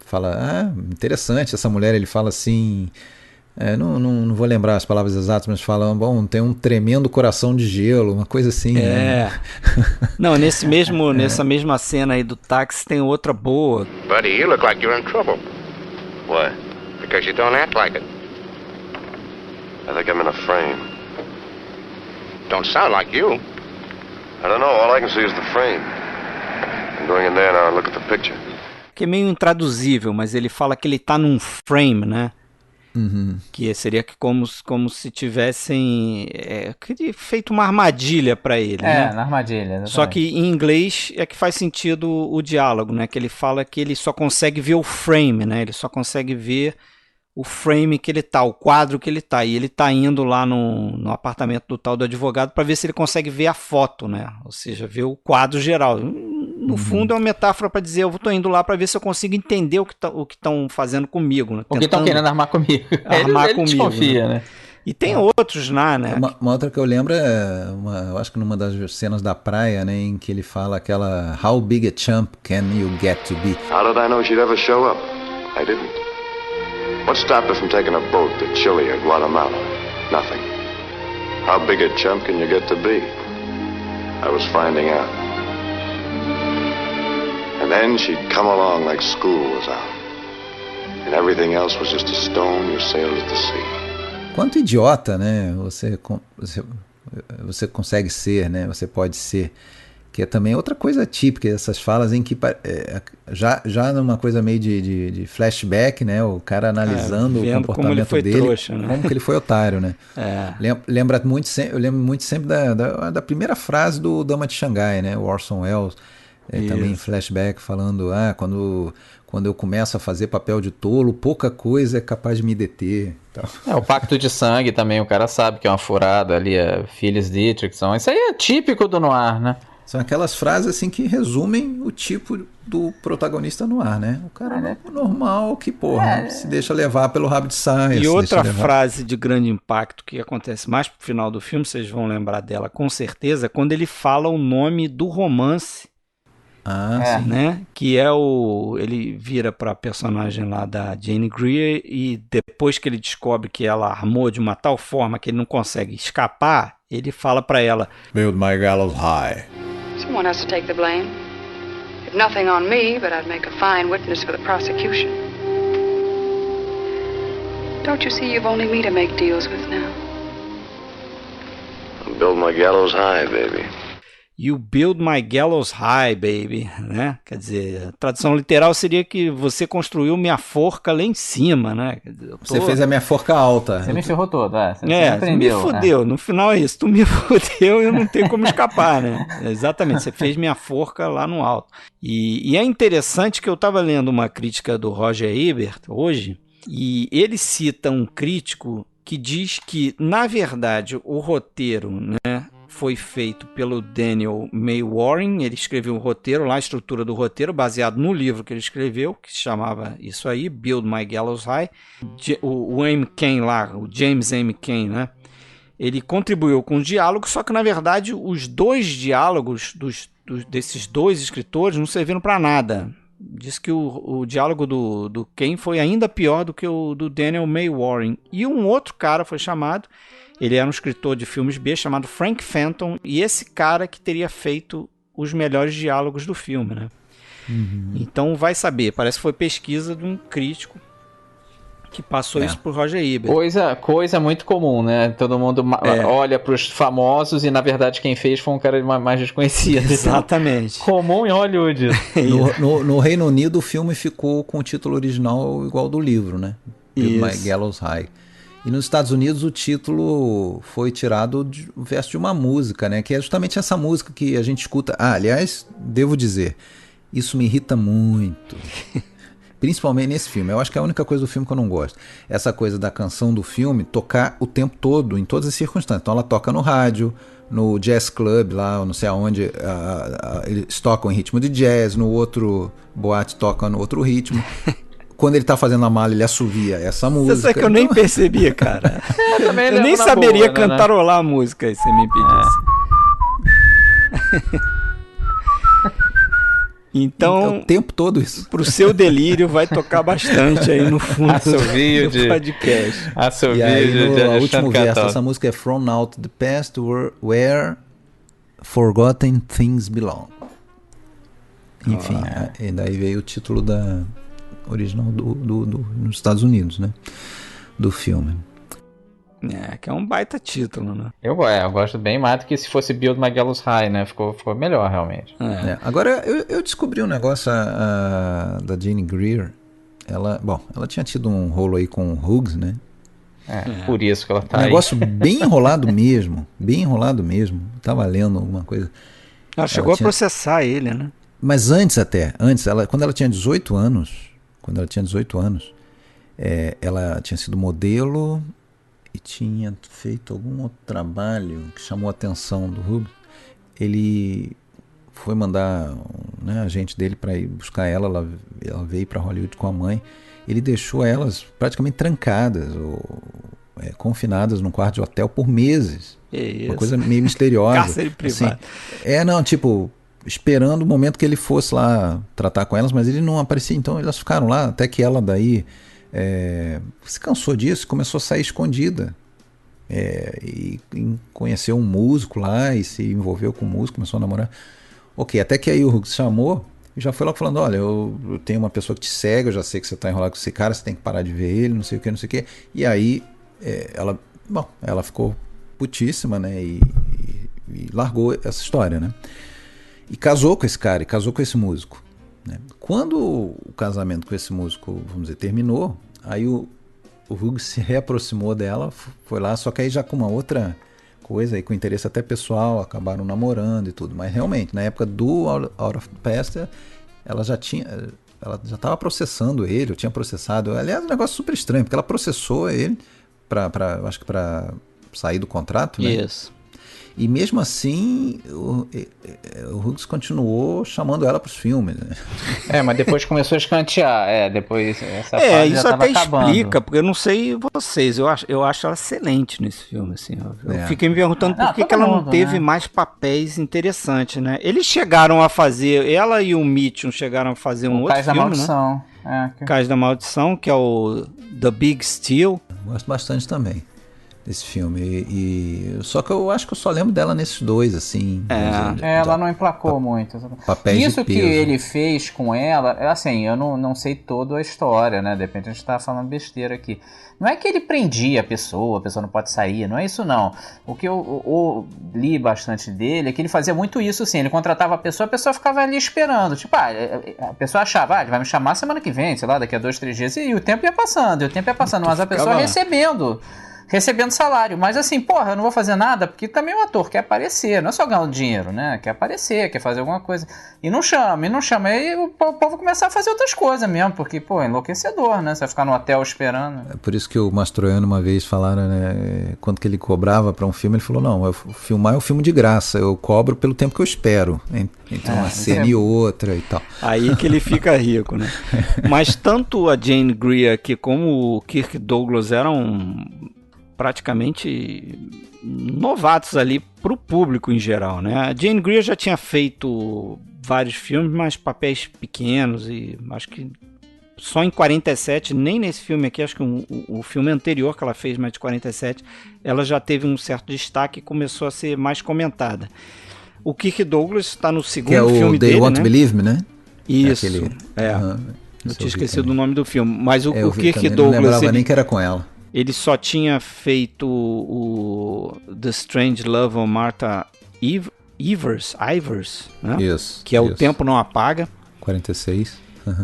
fala, interessante essa mulher, ele fala assim... não vou lembrar as palavras exatas, mas falam, bom, tem um tremendo coração de gelo, uma coisa assim. Né? Não, nessa mesma cena aí do táxi tem outra boa. Buddy, you look like you're in trouble. Why? Because you don't act like it. I think I'm in a frame. Don't sound like you. I don't know, all I can see is the frame. I'm going in there now and look at the picture. Que é meio intraduzível, mas ele fala que ele tá num frame, né? Uhum. Que seria como se tivessem feito uma armadilha para ele, né? Na armadilha, exatamente. Só que em inglês é que faz sentido o diálogo, né? Que ele fala que ele só consegue ver o frame, né? Ele só consegue ver o frame que ele tá, o quadro que ele tá. E ele tá indo lá no apartamento do tal do advogado para ver se ele consegue ver a foto, né? Ou seja, ver o quadro geral. No fundo é uma metáfora para dizer, eu tô indo lá para ver se eu consigo entender o que estão fazendo comigo, né? O que estão querendo armar comigo. Armar comigo, desconfia, né? E tem outros lá, né? Uma outra que eu lembro eu acho que numa das cenas da praia, né, em que ele fala aquela How big a chump can you get to be? How did I know she'd ever show up? I didn't. What stopped her from taking a boat to Chile or Guatemala? Nothing. How big a chump can you get to be? I was finding out. And then she'd come along like school was out. And everything else was just a stone you sailed at the sea. Quanto idiota, né? Você consegue ser, né? Você pode ser. Que é também outra coisa típica dessas falas em que já numa coisa meio de flashback, né? O cara analisando o comportamento dele, trouxa, né? como que ele foi otário, né? Eu lembro muito sempre da primeira frase do Dama de Xangai, né? O Orson Welles. Também em flashback falando, quando quando eu começo a fazer papel de tolo, pouca coisa é capaz de me deter. Então... O pacto de sangue também, o cara sabe que é uma furada ali, Phyllis Dietrichson. Isso aí é típico do noir, né? São aquelas frases assim que resumem o tipo do protagonista no ar, né? O cara normal que, se deixa levar pelo rabo de saia. E outra frase de grande impacto que acontece mais pro final do filme, vocês vão lembrar dela com certeza, quando ele fala o nome do romance. Sim. Né? Que ele vira pra personagem lá da Jane Greer e depois que ele descobre que ela armou de uma tal forma que ele não consegue escapar, ele fala pra ela: Build my gallows high. Someone has to take the blame. If nothing on me, but I'd make a fine witness for the prosecution. Don't you see you've only me to make deals with now? Build my gallows high, baby. You build my gallows high, baby, né? Quer dizer, a tradução literal seria que você construiu minha forca lá em cima, né? Quer dizer, Você fez a minha forca alta. Você me ferrou todo, Você me fudeu. No final é isso, tu me fudeu e eu não tenho como escapar, né? Exatamente, você fez minha forca lá no alto. E é interessante que eu estava lendo uma crítica do Roger Ebert hoje, e ele cita um crítico que diz que, na verdade, o roteiro, né, foi feito pelo Daniel May Warren. Ele escreveu o roteiro, lá a estrutura do roteiro, baseado no livro que ele escreveu, que se chamava isso aí, Build My Gallows High. O M. Cain lá, o James M. Cain, né? Ele contribuiu com o diálogo, só que na verdade os dois diálogos desses dois escritores não serviram para nada. Diz que o diálogo do Cain foi ainda pior do que o do Daniel May Warren. E um outro cara foi chamado, ele era um escritor de filmes B chamado Frank Fenton, e esse cara que teria feito os melhores diálogos do filme, né? Então vai saber, parece que foi pesquisa de um crítico que passou isso pro Roger Ebert. Coisa muito comum, né? Todo mundo olha pros famosos e na verdade quem fez foi um cara mais desconhecido. Exatamente. Comum em Hollywood. No Reino Unido o filme ficou com o título original igual do livro, né? Build My Gallows High. E nos Estados Unidos o título foi tirado do verso de uma música, né? Que é justamente essa música que a gente escuta. Aliás, devo dizer, isso me irrita muito. Principalmente nesse filme. Eu acho que é a única coisa do filme que eu não gosto. Essa coisa da canção do filme tocar o tempo todo, em todas as circunstâncias. Então ela toca no rádio, no jazz club lá, não sei aonde, eles tocam em ritmo de jazz, no outro boate toca no outro ritmo. Quando ele tá fazendo a mala, ele assovia essa música. Você sabe que eu nem percebia, cara. Eu nem saberia cantarolar a música aí, se me pedisse. Então, o tempo todo isso. Pro seu delírio, vai tocar bastante aí no fundo do podcast. E aí, no último verso, essa música é From Out the Past Where Forgotten Things Belong. Enfim, e daí veio o título da original nos Estados Unidos, né? Do filme. Que é um baita título, né? Eu gosto bem mais do que se fosse Build My Gallows High, né? Ficou melhor, realmente. Agora, eu descobri um negócio da Jane Greer. Ela tinha tido um rolo aí com o Hughes, né? Por isso que ela tá aí. Um negócio bem enrolado mesmo. Bem enrolado mesmo. Tava lendo alguma coisa. Ela chegou a processar ele, né? Mas antes, quando ela tinha 18 anos, ela tinha sido modelo e tinha feito algum outro trabalho que chamou a atenção do Hughes. Ele foi mandar a agente dele para ir buscar ela veio para Hollywood com a mãe. Ele deixou elas praticamente trancadas ou confinadas num quarto de hotel por meses. Uma coisa meio misteriosa. Cárcere privado. Assim, esperando o momento que ele fosse lá tratar com elas, mas ele não aparecia. Então elas ficaram lá até que ela daí se cansou disso, começou a sair escondida e conheceu um músico lá e se envolveu com o músico, começou a namorar. Até que aí o Hughes chamou e já foi lá falando: olha, eu tenho uma pessoa que te segue, eu já sei que você está enrolado com esse cara, você tem que parar de ver ele, não sei o que. E aí ela ficou putíssima, né? E largou essa história, né? E casou com esse cara, e casou com esse músico, né? Quando o casamento com esse músico, vamos dizer, terminou, aí o Hughes se reaproximou dela, foi lá, só que aí já com uma outra coisa, aí com interesse até pessoal, acabaram namorando e tudo. Mas realmente, na época do Out of the Past, ela ela já estava processando ele, ou tinha processado. Aliás, um negócio super estranho, porque ela processou ele acho que para sair do contrato, né? Isso. E mesmo assim, o Hughes continuou chamando ela para os filmes, né? Mas depois começou a escantear. Depois essa fase isso já até acabando. explica, porque eu não sei vocês, eu acho ela excelente nesse filme, assim. Eu fiquei me perguntando por que ela não teve mais papéis interessantes, né? Eles chegaram a fazer, ela e o Mitchum chegaram a fazer um outro filme, Maldição. Né? Cais da Maldição, que é o The Big Steal. Gosto bastante também desse filme. Só que eu acho que eu só lembro dela nesses dois, assim. Ela não emplacou muito. Papéis Isso de que peso. ele fez com ela, assim, eu não sei toda a história, né? De repente a gente tá falando besteira aqui. Não é que ele prendia a pessoa não pode sair, não é isso não. O que eu li bastante dele é que ele fazia muito isso, assim, ele contratava a pessoa ficava ali esperando, tipo, a pessoa achava, ele vai me chamar semana que vem, sei lá, daqui a 2, 3 dias, e o tempo ia passando, mas a pessoa recebendo salário, mas assim, eu não vou fazer nada, porque também o ator quer aparecer, não é só ganhar dinheiro, né, quer aparecer, quer fazer alguma coisa, e não chama, aí o povo começar a fazer outras coisas mesmo, porque, é enlouquecedor, né, você vai ficar no hotel esperando. É por isso que o Mastroianni uma vez falaram, né, quanto que ele cobrava para um filme, ele falou, não, filmar é um filme de graça, eu cobro pelo tempo que eu espero, entre uma cena e outra e tal. Aí que ele fica rico, né, mas tanto a Jane Greer aqui como o Kirk Douglas eram praticamente novatos ali pro público em geral, né? A Jane Greer já tinha feito vários filmes, mas papéis pequenos, e acho que só em 47, nem nesse filme aqui, acho que o filme anterior que ela fez, mais de 47, ela já teve um certo destaque e começou a ser mais comentada. O Kirk Douglas está no segundo filme dele, né? They Want to Believe Me, né? Isso, eu tinha esquecido o nome do filme, mas o Kirk Douglas... Não lembrava nem que era com ela. Ele só tinha feito o The Strange Love of Martha Ivers, né? Isso. Que é O Tempo Não Apaga. 46.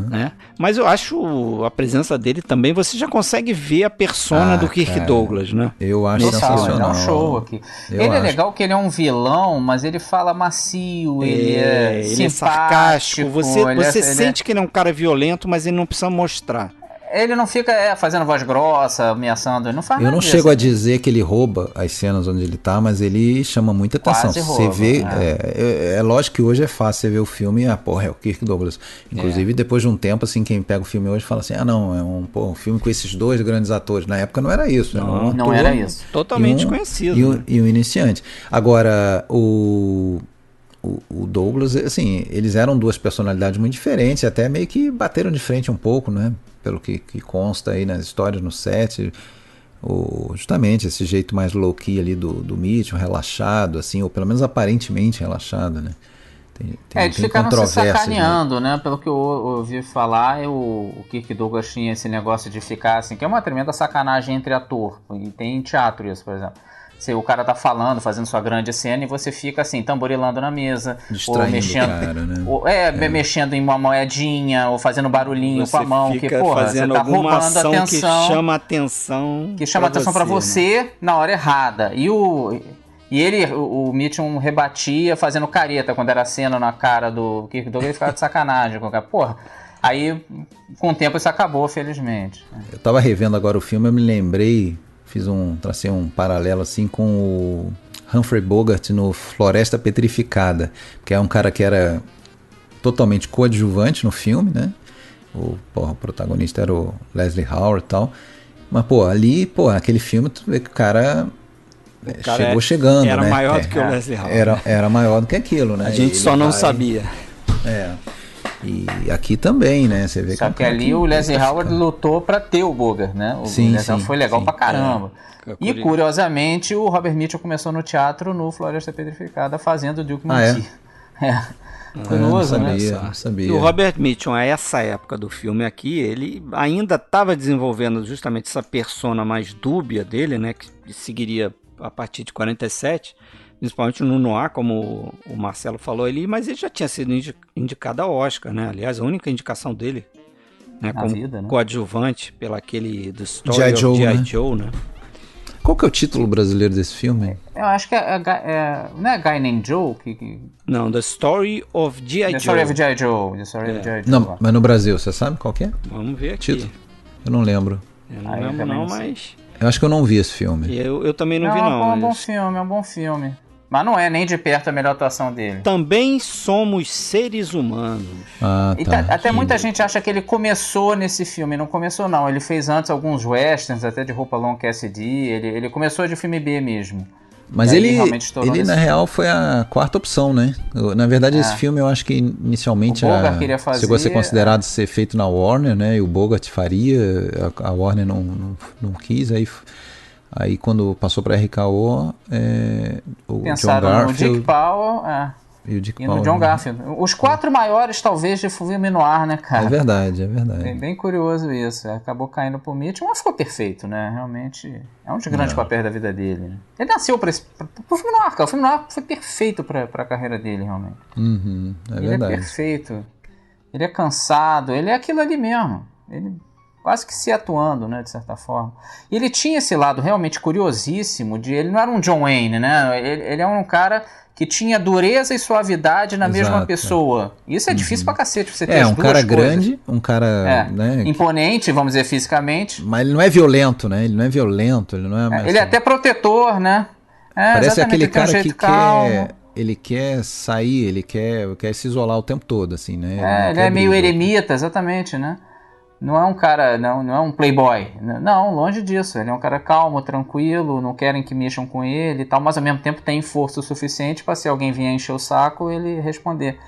Né? Mas eu acho a presença dele também, você já consegue ver a persona do Kirk Douglas, né? Eu acho sensacional. Ele é um show aqui. Ele é legal que ele é um vilão, mas ele fala macio, ele é sarcástico. Você sente que ele é um cara violento, mas ele não precisa mostrar. Ele não fica fazendo voz grossa, ameaçando, ele não faz nada. Eu não chego a dizer que ele rouba as cenas onde ele tá, mas ele chama muita atenção. Você vê, é lógico que hoje é fácil você ver o filme, é o Kirk Douglas. Inclusive, depois de um tempo, assim, quem pega o filme hoje fala assim, não, é um filme com esses dois grandes atores. Na época não era isso. Não era isso. Totalmente conhecido. E o iniciante. Agora, o Douglas, assim, eles eram duas personalidades muito diferentes, até meio que bateram de frente um pouco, né? Pelo que consta aí nas histórias no set, justamente esse jeito mais low-key ali do Mitchum, relaxado, assim, ou pelo menos aparentemente relaxado, né? Eles ficaram se sacaneando, né? Pelo que eu ouvi falar, o Kirk Douglas tinha esse negócio de ficar assim, que é uma tremenda sacanagem entre ator, e tem em teatro isso, por exemplo. Se o cara tá falando, fazendo sua grande cena, e você fica assim, tamborilando na mesa, distraindo ou mexendo, o cara, né? mexendo em uma moedinha, ou fazendo barulhinho você com a mão, que fazendo você tá alguma roubando ação atenção, que chama atenção. Que chama atenção pra você, né? Na hora errada. E o Mitchum rebatia fazendo careta quando era cena na cara do Kirk Douglas, ele ficava de sacanagem com o cara. Aí com o tempo isso acabou, felizmente. Eu tava revendo agora o filme, eu me lembrei, tracei um paralelo assim com o Humphrey Bogart no Floresta Petrificada, que é um cara que era totalmente coadjuvante no filme, né? O protagonista era o Leslie Howard e tal. Mas, ali, aquele filme, tu vê que o cara chegando, era, né? Era maior do que o Leslie Howard. Era maior do que aquilo, né? A gente só não sabia. E aqui também, né? Você vê Só que ali o Leslie Howard lutou pra ter o Bogart, né? O Leslie Howard foi legal pra caramba. E curiosamente o Robert Mitchum começou no teatro no Floresta Petrificada fazendo o Duke Monteith. Curioso, né? Não sabia. E o Robert Mitchum, a essa época do filme aqui, ele ainda estava desenvolvendo justamente essa persona mais dúbia dele, né? Que seguiria a partir de 47, principalmente no noir, como o Marcelo falou ali, mas ele já tinha sido indicado ao Oscar, né? Aliás, a única indicação dele, né, como vida, né? coadjuvante pela aquele do Story of G.I. Joe, né? Qual que é o título brasileiro desse filme? Eu acho que não é Guy Named Joe? Não, The Story of G.I. Joe. The Story of G.I. Joe. The Story of G.I. Joe. Não, mas no Brasil, você sabe qual que é? Vamos ver aqui. Título? Eu não lembro. Eu não lembro não, mas... Eu acho que eu não vi esse filme. Eu também não vi não. É um bom filme. Mas não é nem de perto a melhor atuação dele. Também somos seres humanos. Ah, tá. Até muita gente acha que ele começou nesse filme. Não começou, não. Ele fez antes alguns westerns, até de Hopalong Cassidy. Ele começou de filme B mesmo. Mas ele na real foi a quarta opção, né? Na verdade, esse filme eu acho que inicialmente chegou a ser considerado ser feito na Warner, né? E o Bogart faria, a Warner não quis, aí quando passou para RKO, o pensaram John Garfield, no Dick Powell e no John Garfield. Os 4 maiores, talvez, de filme noir, né, cara? É verdade. Bem curioso isso. Acabou caindo pro Mitchell, mas ficou perfeito, né? Realmente é um dos grandes papéis da vida dele. Né? Ele nasceu pro filme noir, cara. O filme noir foi perfeito pra carreira dele, realmente. Verdade. Ele é perfeito. Ele é cansado. Ele é aquilo ali mesmo. Ele quase que se atuando, né, de certa forma. E ele tinha esse lado realmente curiosíssimo de... Ele não era um John Wayne, né? Ele é um cara que tinha dureza e suavidade na mesma pessoa. Isso é difícil pra cacete, você ter as duas cara coisas. Grande, um cara... né, imponente, vamos dizer, fisicamente. Mas ele não é violento, né? Ele não é violento, ele não é... Ele é até protetor, né? Parece aquele cara que quer... Ele quer sair, ele quer se isolar o tempo todo, assim, né? Ele é meio eremita, exatamente, né? Não é um cara, não é um playboy. Não, longe disso. Ele é um cara calmo, tranquilo, não querem que mexam com ele e tal, mas ao mesmo tempo tem força o suficiente para se alguém vier encher o saco, ele responder.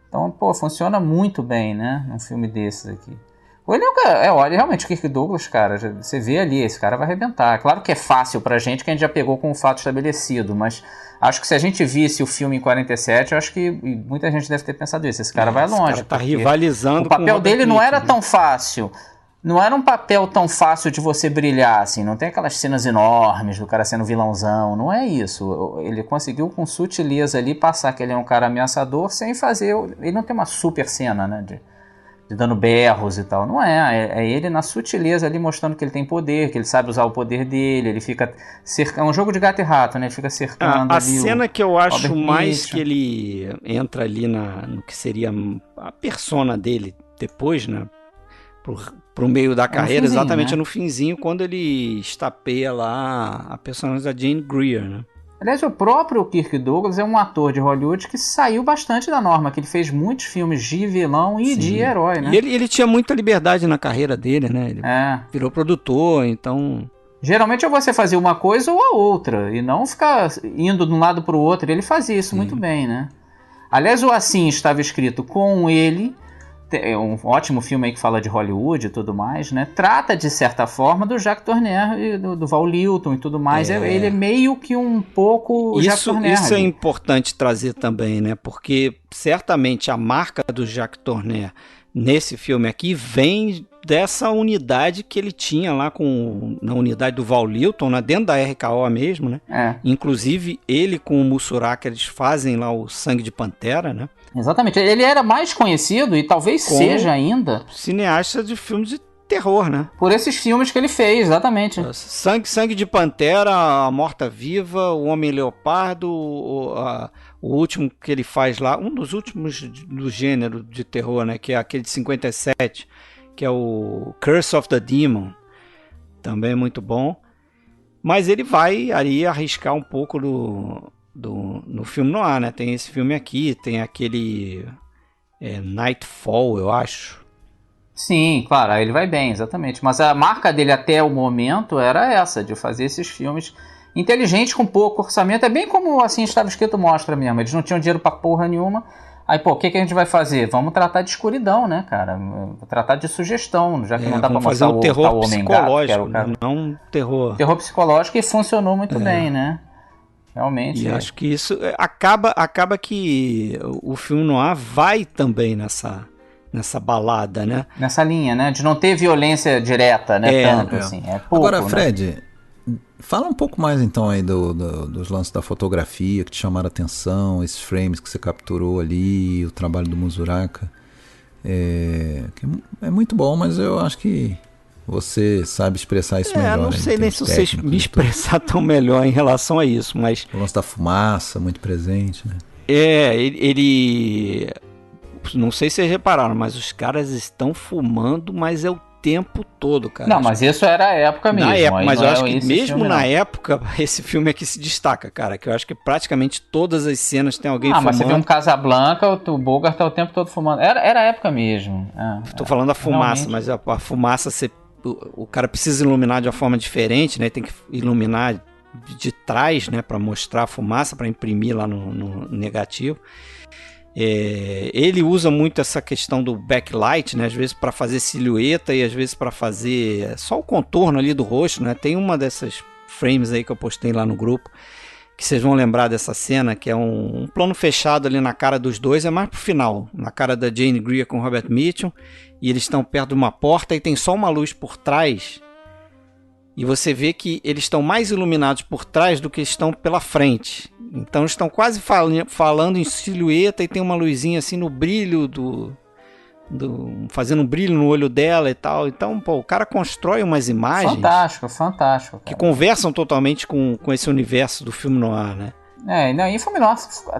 Então, funciona muito bem, né? Num filme desses aqui. Olha, realmente, o Kirk Douglas, cara, você vê ali, esse cara vai arrebentar. Claro que é fácil pra gente, que a gente já pegou com o fato estabelecido, mas acho que se a gente visse o filme em 47, eu acho que muita gente deve ter pensado isso. Esse cara vai longe. Esse cara tá rivalizando. O papel dele não era tão fácil. Não era um papel tão fácil de você brilhar, assim. Não tem aquelas cenas enormes do cara sendo vilãozão. Não é isso. Ele conseguiu com sutileza ali passar que ele é um cara ameaçador sem fazer... Ele não tem uma super cena, né? De dando berros e tal. Não é ele na sutileza ali mostrando que ele tem poder, que ele sabe usar o poder dele, ele fica cercando, é um jogo de gato e rato, né? Ele fica cercando a cena que eu acho Robert mais Mitchum. Que ele entra ali no que seria a persona dele depois, né? Pro meio da carreira, finzinho, exatamente né? No finzinho, quando ele estapeia lá a personagem da Jane Greer, né? Aliás, o próprio Kirk Douglas é um ator de Hollywood que saiu bastante da norma, que ele fez muitos filmes de vilão e de herói, né? E ele tinha muita liberdade na carreira dele, né? Ele virou produtor, então... Geralmente é você fazer uma coisa ou a outra, e não ficar indo de um lado para o outro. Ele fazia isso muito bem, né? Aliás, o Assim estava escrito com ele... É um ótimo filme aí que fala de Hollywood e tudo mais, né? Trata, de certa forma, do Jacques Tourneur e do Val Lilton e tudo mais. Ele é meio que um pouco o Jacques Tourneur. Isso é importante trazer também, né? Porque certamente a marca do Jacques Tourneur nesse filme aqui vem dessa unidade que ele tinha lá na unidade do Val Lilton, né? Dentro da RKO mesmo, né? Inclusive, ele com o Mussuraka, eles fazem lá o Sangue de Pantera, né? Exatamente. Ele era mais conhecido, e talvez seja ainda, cineasta de filmes de terror, né? Por esses filmes que ele fez, exatamente. Sangue de Pantera, A Morta-Viva, O Homem-Leopardo, o último que ele faz lá, um dos últimos do gênero de terror, né? Que é aquele de 57, que é o Curse of the Demon. Também é muito bom. Mas ele vai ali arriscar um pouco no filme noir, né? Tem esse filme aqui, tem aquele Nightfall, eu acho. Sim, claro, aí ele vai bem, exatamente. Mas a marca dele até o momento era essa, de fazer esses filmes inteligentes com pouco orçamento. É bem como Assim Estava Escrito mostra mesmo. Eles não tinham dinheiro pra porra nenhuma. Aí, o que a gente vai fazer? Vamos tratar de escuridão, né, cara? Tratar de sugestão, já que não dá pra mostrar um terror o psicológico, gato, não um terror... Terror psicológico, e funcionou muito bem, né? Realmente. E acho que isso acaba que o filme noir vai também nessa balada, né? Nessa linha, né? De não ter violência direta, né? Tanto assim. É pouco, agora, Fred, né? Fala um pouco mais então aí dos lances da fotografia que te chamaram a atenção, esses frames que você capturou ali, o trabalho do Mussuraka. É muito bom, mas eu acho que você sabe expressar isso melhor. Não sei nem se eu sei me e expressar tão melhor em relação a isso, mas... O lance da fumaça, muito presente, né? Ele... Não sei se vocês repararam, mas os caras estão fumando, mas é o tempo todo, cara. Não, mas isso era a época mesmo. Na época, aí mas não eu é acho que esse mesmo filme, na não. época, esse filme aqui se destaca, cara. Que eu acho que praticamente todas as cenas tem alguém fumando. Mas você vê um Casablanca, o Bogart tá o tempo todo fumando. Era a época mesmo. Tô falando da fumaça, realmente. mas a fumaça, o cara precisa iluminar de uma forma diferente, né? Tem que iluminar de trás, né? Pra mostrar a fumaça, pra imprimir lá no negativo. Ele usa muito essa questão do backlight, né? Às vezes para fazer silhueta e às vezes para fazer só o contorno ali do rosto, né? Tem uma dessas frames aí que eu postei lá no grupo que vocês vão lembrar dessa cena, que é um plano fechado ali na cara dos dois, é mais pro final, na cara da Jane Greer com Robert Mitchum, e eles estão perto de uma porta e tem só uma luz por trás. E você vê que eles estão mais iluminados por trás do que estão pela frente. Então estão quase falando em silhueta e tem uma luzinha assim no brilho fazendo um brilho no olho dela e tal. Então, o cara constrói umas imagens... Fantástico. Que conversam totalmente com esse universo do filme noir, né? E filme noir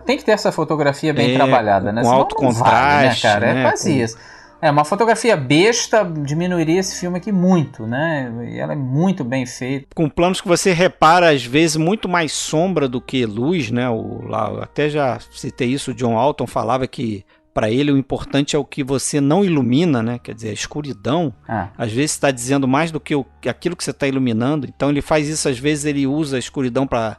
tem que ter essa fotografia bem trabalhada, né? Com Senão alto não contraste, vale, né, cara? né? É quase isso. Uma fotografia besta diminuiria esse filme aqui muito, né? E ela é muito bem feita. Com planos que você repara, às vezes, muito mais sombra do que luz, né? Eu até já citei isso, o John Alton falava que para ele o importante é o que você não ilumina, né? Quer dizer, a escuridão, às vezes está dizendo mais do que aquilo que você está iluminando. Então ele faz isso, às vezes ele usa a escuridão para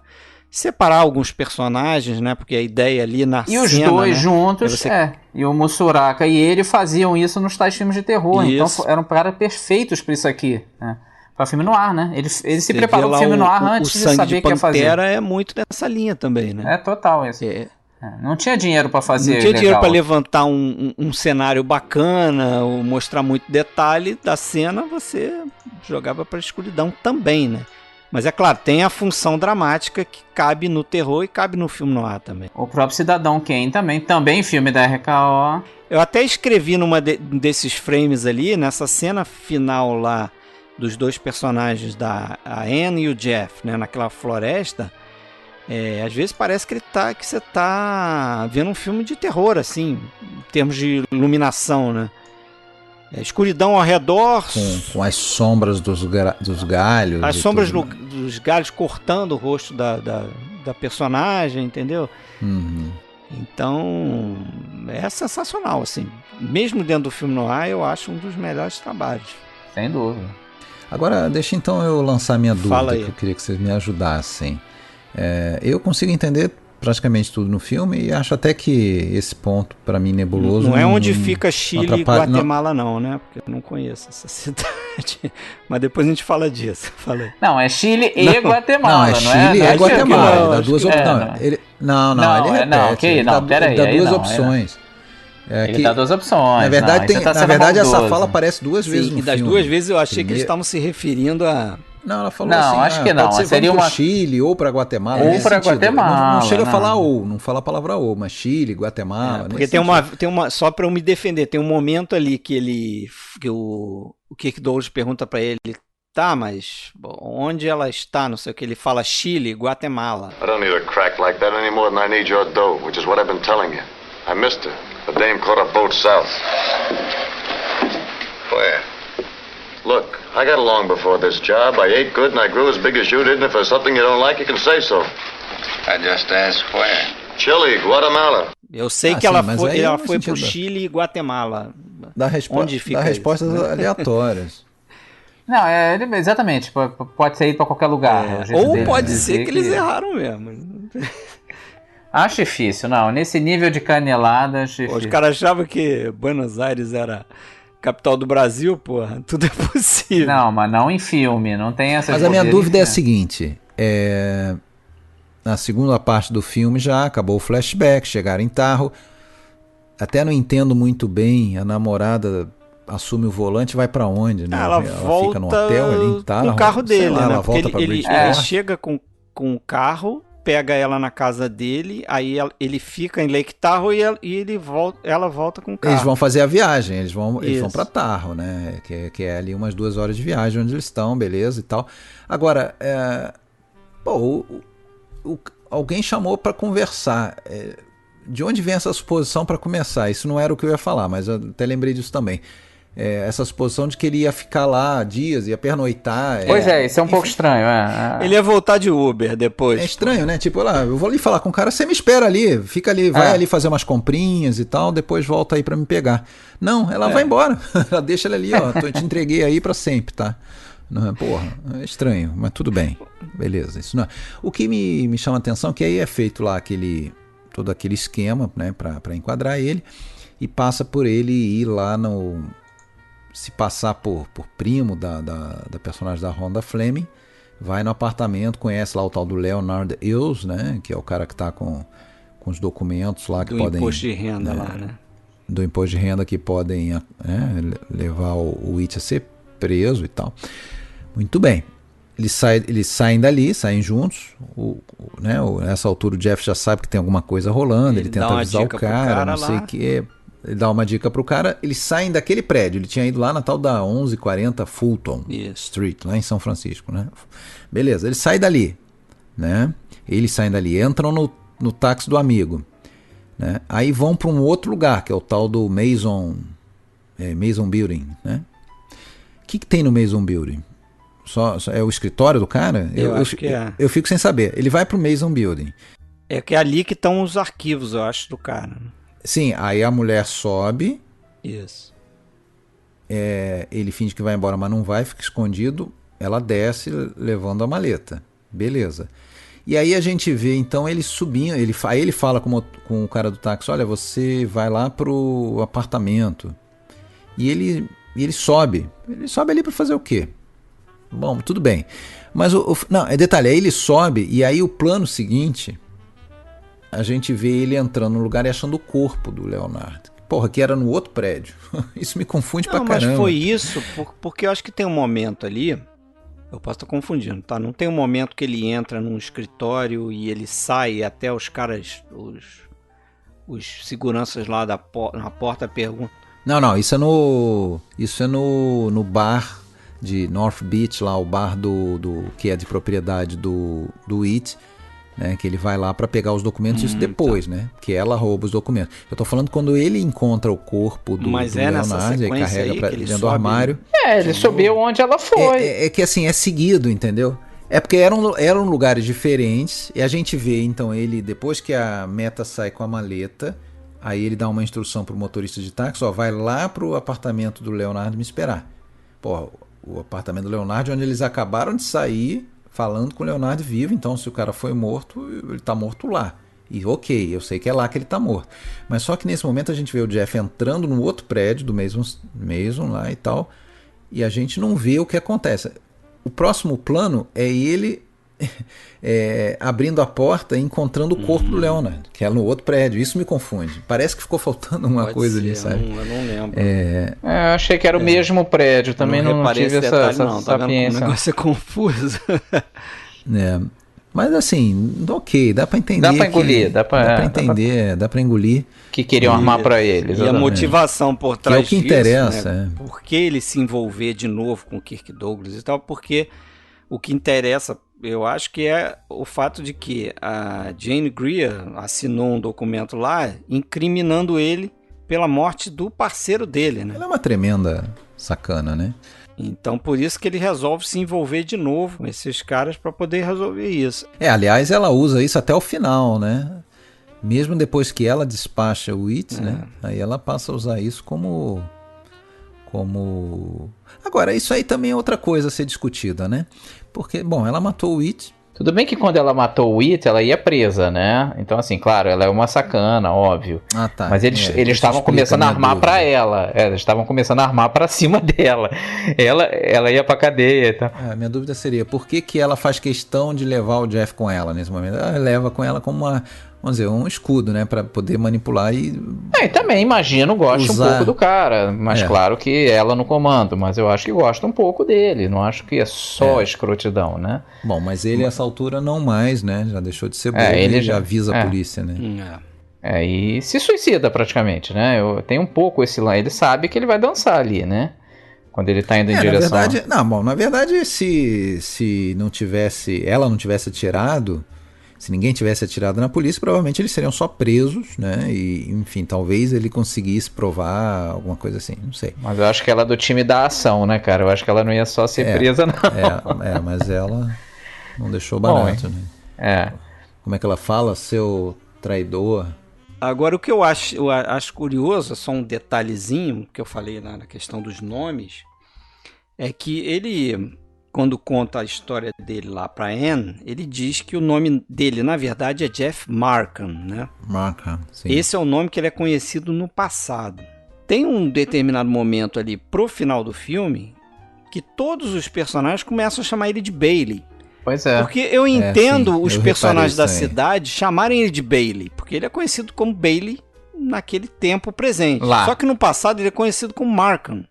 separar alguns personagens, né? Porque a ideia ali na cena... E os dois, né, juntos, você... E o Mussuraka e ele faziam isso nos tais filmes de terror. Isso. Então eram caras perfeitos para isso aqui, né? Para filme noir, né? Ele se preparou para filme noir antes de saber o que ia fazer. O Sangue de Pantera é muito dessa linha também, né? É total isso. Não tinha dinheiro para fazer. Não tinha dinheiro para levantar um cenário bacana, ou mostrar muito detalhe da cena, você jogava para escuridão também, né? Mas é claro, tem a função dramática que cabe no terror e cabe no filme noir também. O próprio Cidadão Kane também filme da RKO. Eu até escrevi desses frames ali, nessa cena final lá dos dois personagens, a Anne e o Jeff, né, naquela floresta. Às vezes parece que você tá vendo um filme de terror, assim, em termos de iluminação, né? Escuridão ao redor. Com as sombras dos galhos. As sombras dos galhos cortando o rosto da personagem, entendeu? Uhum. Então, é sensacional, assim. Mesmo dentro do filme noir, eu acho um dos melhores trabalhos. Sem dúvida. Agora, deixa então eu lançar minha dúvida, aí. que eu queria que vocês me ajudassem. Eu consigo entender praticamente tudo no filme e acho até que esse ponto, para mim, nebuloso... Não é onde fica Chile e Guatemala, não, né? Porque eu não conheço essa cidade. Mas depois a gente fala disso. Falei. Não, é Chile e Guatemala, não é? Chile e Guatemala. Ele dá duas opções. Ele dá duas opções. Ele dá duas opções. Na verdade, essa fala aparece duas vezes no filme. E das duas vezes eu achei que eles estavam se referindo a... Não, ela falou assim, acho que não. Seria uma Chile ou para Guatemala. Ou para Guatemala. Não chega a falar não fala a palavra ou, mas Chile, Guatemala. Porque tem uma, só para eu me defender, tem um momento ali que o Kirk Douglas pergunta para ele, tá, mas onde ela está, não sei o que, ele fala Chile, Guatemala. I don't need a crack like that any more than I need your dough, which is what I've been telling you. I missed her. The dame caught a boat south. Where? Look, I got along before this job. I ate good and I grew as big as you did, and if there's something you don't like, you can say so. I just asked where. Chile, Guatemala. Eu sei que ela foi pro Chile e Guatemala. Onde fica respostas isso, né? aleatórias. Não, exatamente. Pode ser ido para qualquer lugar. Ou pode ser que eles erraram mesmo. Acho difícil, não. Nesse nível de canelada, acho difícil. Os caras achavam que Buenos Aires era capital do Brasil, porra. Tudo é possível. Não, mas não em filme. Não tem essa. Mas a minha dúvida é a seguinte. Na segunda parte do filme já acabou o flashback, chegaram em Tahoe. Até não entendo muito bem, a namorada assume o volante e vai pra onde, né? Ela volta fica no hotel ali em Tahoe, com o carro dele, né? Ela volta pra Bridgeport. Ele chega com o carro, pega ela na casa dele, aí ele fica em Lake Tahoe e ela volta com o carro. Eles vão fazer a viagem, eles vão pra Tahoe, né? Que é ali umas 2 horas de viagem onde eles estão, beleza e tal. Agora, alguém chamou para conversar. De onde vem essa suposição para começar? Isso não era o que eu ia falar, mas eu até lembrei disso também. Essa suposição de que ele ia ficar lá dias, ia pernoitar. Pois isso é um pouco estranho. Ele ia voltar de Uber depois. É estranho, né? Tipo, lá, eu vou ali falar com o cara, você me espera ali, fica ali, vai ali fazer umas comprinhas e tal, depois volta aí para me pegar. Não, ela vai embora. Ela deixa ele ali, ó, te entreguei aí para sempre, tá? Não, porra, é estranho, mas tudo bem. Beleza, isso não é. O que me chama a atenção é que aí é feito lá todo aquele esquema, né, para enquadrar ele, e passa por ele ir lá se passar por primo da personagem da Rhonda Fleming, vai no apartamento, conhece lá o tal do Leonard Eels, né, que é o cara que tá com os documentos lá que podem... Do imposto de renda lá, né? Do imposto de renda que podem levar o Whit a ser preso e tal. Muito bem. Eles saem dali, saem juntos. Nessa altura o Jeff já sabe que tem alguma coisa rolando, ele tenta avisar o cara, não sei o que. Ele dá uma dica pro cara, eles saem daquele prédio. Ele tinha ido lá na tal da 1140 Fulton Street, lá em São Francisco, né? Beleza, eles saem dali, né? Eles saem dali, entram no táxi do amigo, né? Aí vão para um outro lugar, que é o tal do Mason Building, né? O que tem no Mason Building? Só é o escritório do cara? Eu acho que é. Eu fico sem saber. Ele vai pro Mason Building. É que é ali que estão os arquivos, eu acho, do cara. Sim, aí a mulher sobe. Isso. Ele finge que vai embora, mas não vai, fica escondido. Ela desce levando a maleta. Beleza. E aí a gente vê, então, ele subindo. Aí ele fala com o cara do táxi: olha, você vai lá pro apartamento. E ele sobe. Ele sobe ali para fazer o quê? Bom, tudo bem. Mas detalhe, aí ele sobe e aí o plano seguinte, a gente vê ele entrando no lugar e achando o corpo do Leonard. Porra, que era no outro prédio. Isso me confunde pra caramba. Mas foi isso, porque eu acho que tem um momento ali, eu posso estar confundindo, tá? Não tem um momento que ele entra num escritório e ele sai até os caras, os seguranças lá na porta perguntam. Não, isso é no bar de North Beach, lá o bar do que é de propriedade do Whit, né, que ele vai lá para pegar os documentos, isso depois, né, que ela rouba os documentos. Eu tô falando quando ele encontra o corpo do Leonard e carrega pra dentro do armário. Ele subiu onde ela foi. É que assim, é seguido, entendeu? É porque eram lugares diferentes e a gente vê, então, ele, depois que a Meta sai com a maleta, aí ele dá uma instrução pro motorista de táxi, vai lá pro apartamento do Leonard me esperar. Pô, o apartamento do Leonard, onde eles acabaram de sair falando com o Leonard vivo, então se o cara foi morto, ele tá morto lá. E ok, eu sei que é lá que ele tá morto. Mas só que nesse momento a gente vê o Jeff entrando no outro prédio do Mason lá e tal, e a gente não vê o que acontece. O próximo plano é ele abrindo a porta e encontrando o corpo do Leonard, que é no outro prédio. Isso me confunde. Parece que ficou faltando uma coisa ali, sabe? Eu não lembro. Eu achei que era o mesmo prédio. Também não tive essa sapiência. O negócio é confuso. Mas assim, ok, dá pra entender. Dá pra engolir. Dá pra entender, dá pra engolir. Que queriam armar pra eles. E a motivação por trás disso, que é o que interessa. Né? Por que ele se envolver de novo com o Kirk Douglas e tal? Porque o que interessa, eu acho que é o fato de que a Jane Greer assinou um documento lá incriminando ele pela morte do parceiro dele, né? Ela é uma tremenda sacana, né? Então, por isso que ele resolve se envolver de novo com esses caras para poder resolver isso. Aliás, ela usa isso até o final, né? Mesmo depois que ela despacha o Whit, né? Aí ela passa a usar isso como... Agora, isso aí também é outra coisa a ser discutida, né? Porque, bom, ela matou o Whit. Tudo bem que quando ela matou o Whit, ela ia presa, né? Então, assim, claro, ela é uma sacana, óbvio. Tá. Mas eles estavam começando a armar pra ela. Eles estavam começando a armar pra cima dela. Ela ia pra cadeia e tal. Minha dúvida seria, por que ela faz questão de levar o Jeff com ela nesse momento? Ela leva com ela como vamos dizer, um escudo, né? Pra poder manipular e também imagino gosta usar. Um pouco do cara, mas claro que ela no comando, mas eu acho que gosta um pouco dele, não acho que é só escrotidão, né? Bom, mas ele a essa altura não mais, né? Já deixou de ser bobo ele e já avisa a polícia, né? E se suicida praticamente, né? Tem um pouco esse lá, ele sabe que ele vai dançar ali, né? Quando ele tá indo em direção... Na verdade, se não tivesse, ela não tivesse atirado, se ninguém tivesse atirado na polícia, provavelmente eles seriam só presos, né? E, enfim, talvez ele conseguisse provar alguma coisa assim, não sei. Mas eu acho que ela é do time da ação, né, cara? Eu acho que ela não ia só ser presa, não. Mas ela não deixou barato, né? Como é que ela fala? Seu traidor... Agora, o que eu acho curioso, só um detalhezinho que eu falei na questão dos nomes, é que ele, quando conta a história dele lá para Anne, ele diz que o nome dele, na verdade, é Jeff Markham, né? Markham, sim. Esse é o nome que ele é conhecido no passado. Tem um determinado momento ali pro final do filme que todos os personagens começam a chamar ele de Bailey. Pois é. Porque eu entendo os personagens da também. cidade chamarem ele de Bailey, porque ele é conhecido como Bailey naquele tempo presente. Lá. Só que no passado ele é conhecido como Markham.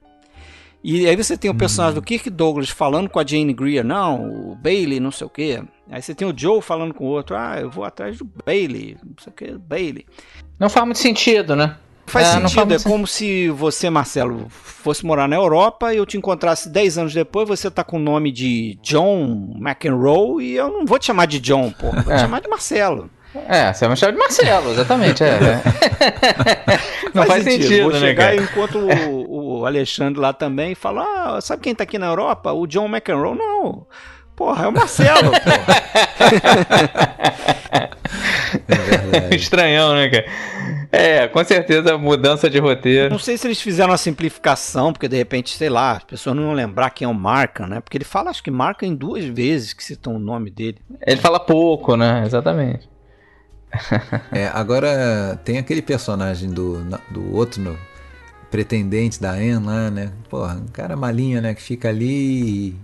E aí você tem o personagem do Kirk Douglas falando com a Jane Greer, não, o Bailey, não sei o quê. Aí você tem o Joe falando com o outro, eu vou atrás do Bailey, não sei o quê, Bailey. Não faz muito sentido, né? Faz sentido, é como se você, Marcelo, fosse morar na Europa e eu te encontrasse 10 anos depois, você tá com o nome de John McEnroe e eu não vou te chamar de John, pô, vou te chamar de Marcelo. Você vai me chamar de Marcelo, exatamente, Não faz sentido, vou né, chegar cara? e encontro o Alexandre lá também e falo, sabe quem tá aqui na Europa? O John McEnroe? Não, porra, é o Marcelo, Estranhão, né, cara? Com certeza, mudança de roteiro. Não sei se eles fizeram uma simplificação, porque de repente, sei lá, as pessoas não iam lembrar quem é o Markham, né? Porque ele fala, acho que Markham 2 vezes que citam o nome dele. Ele fala pouco, né? Exatamente. Agora tem aquele personagem do outro pretendente da Anne lá, né? Porra, um cara malinho, né? Que fica ali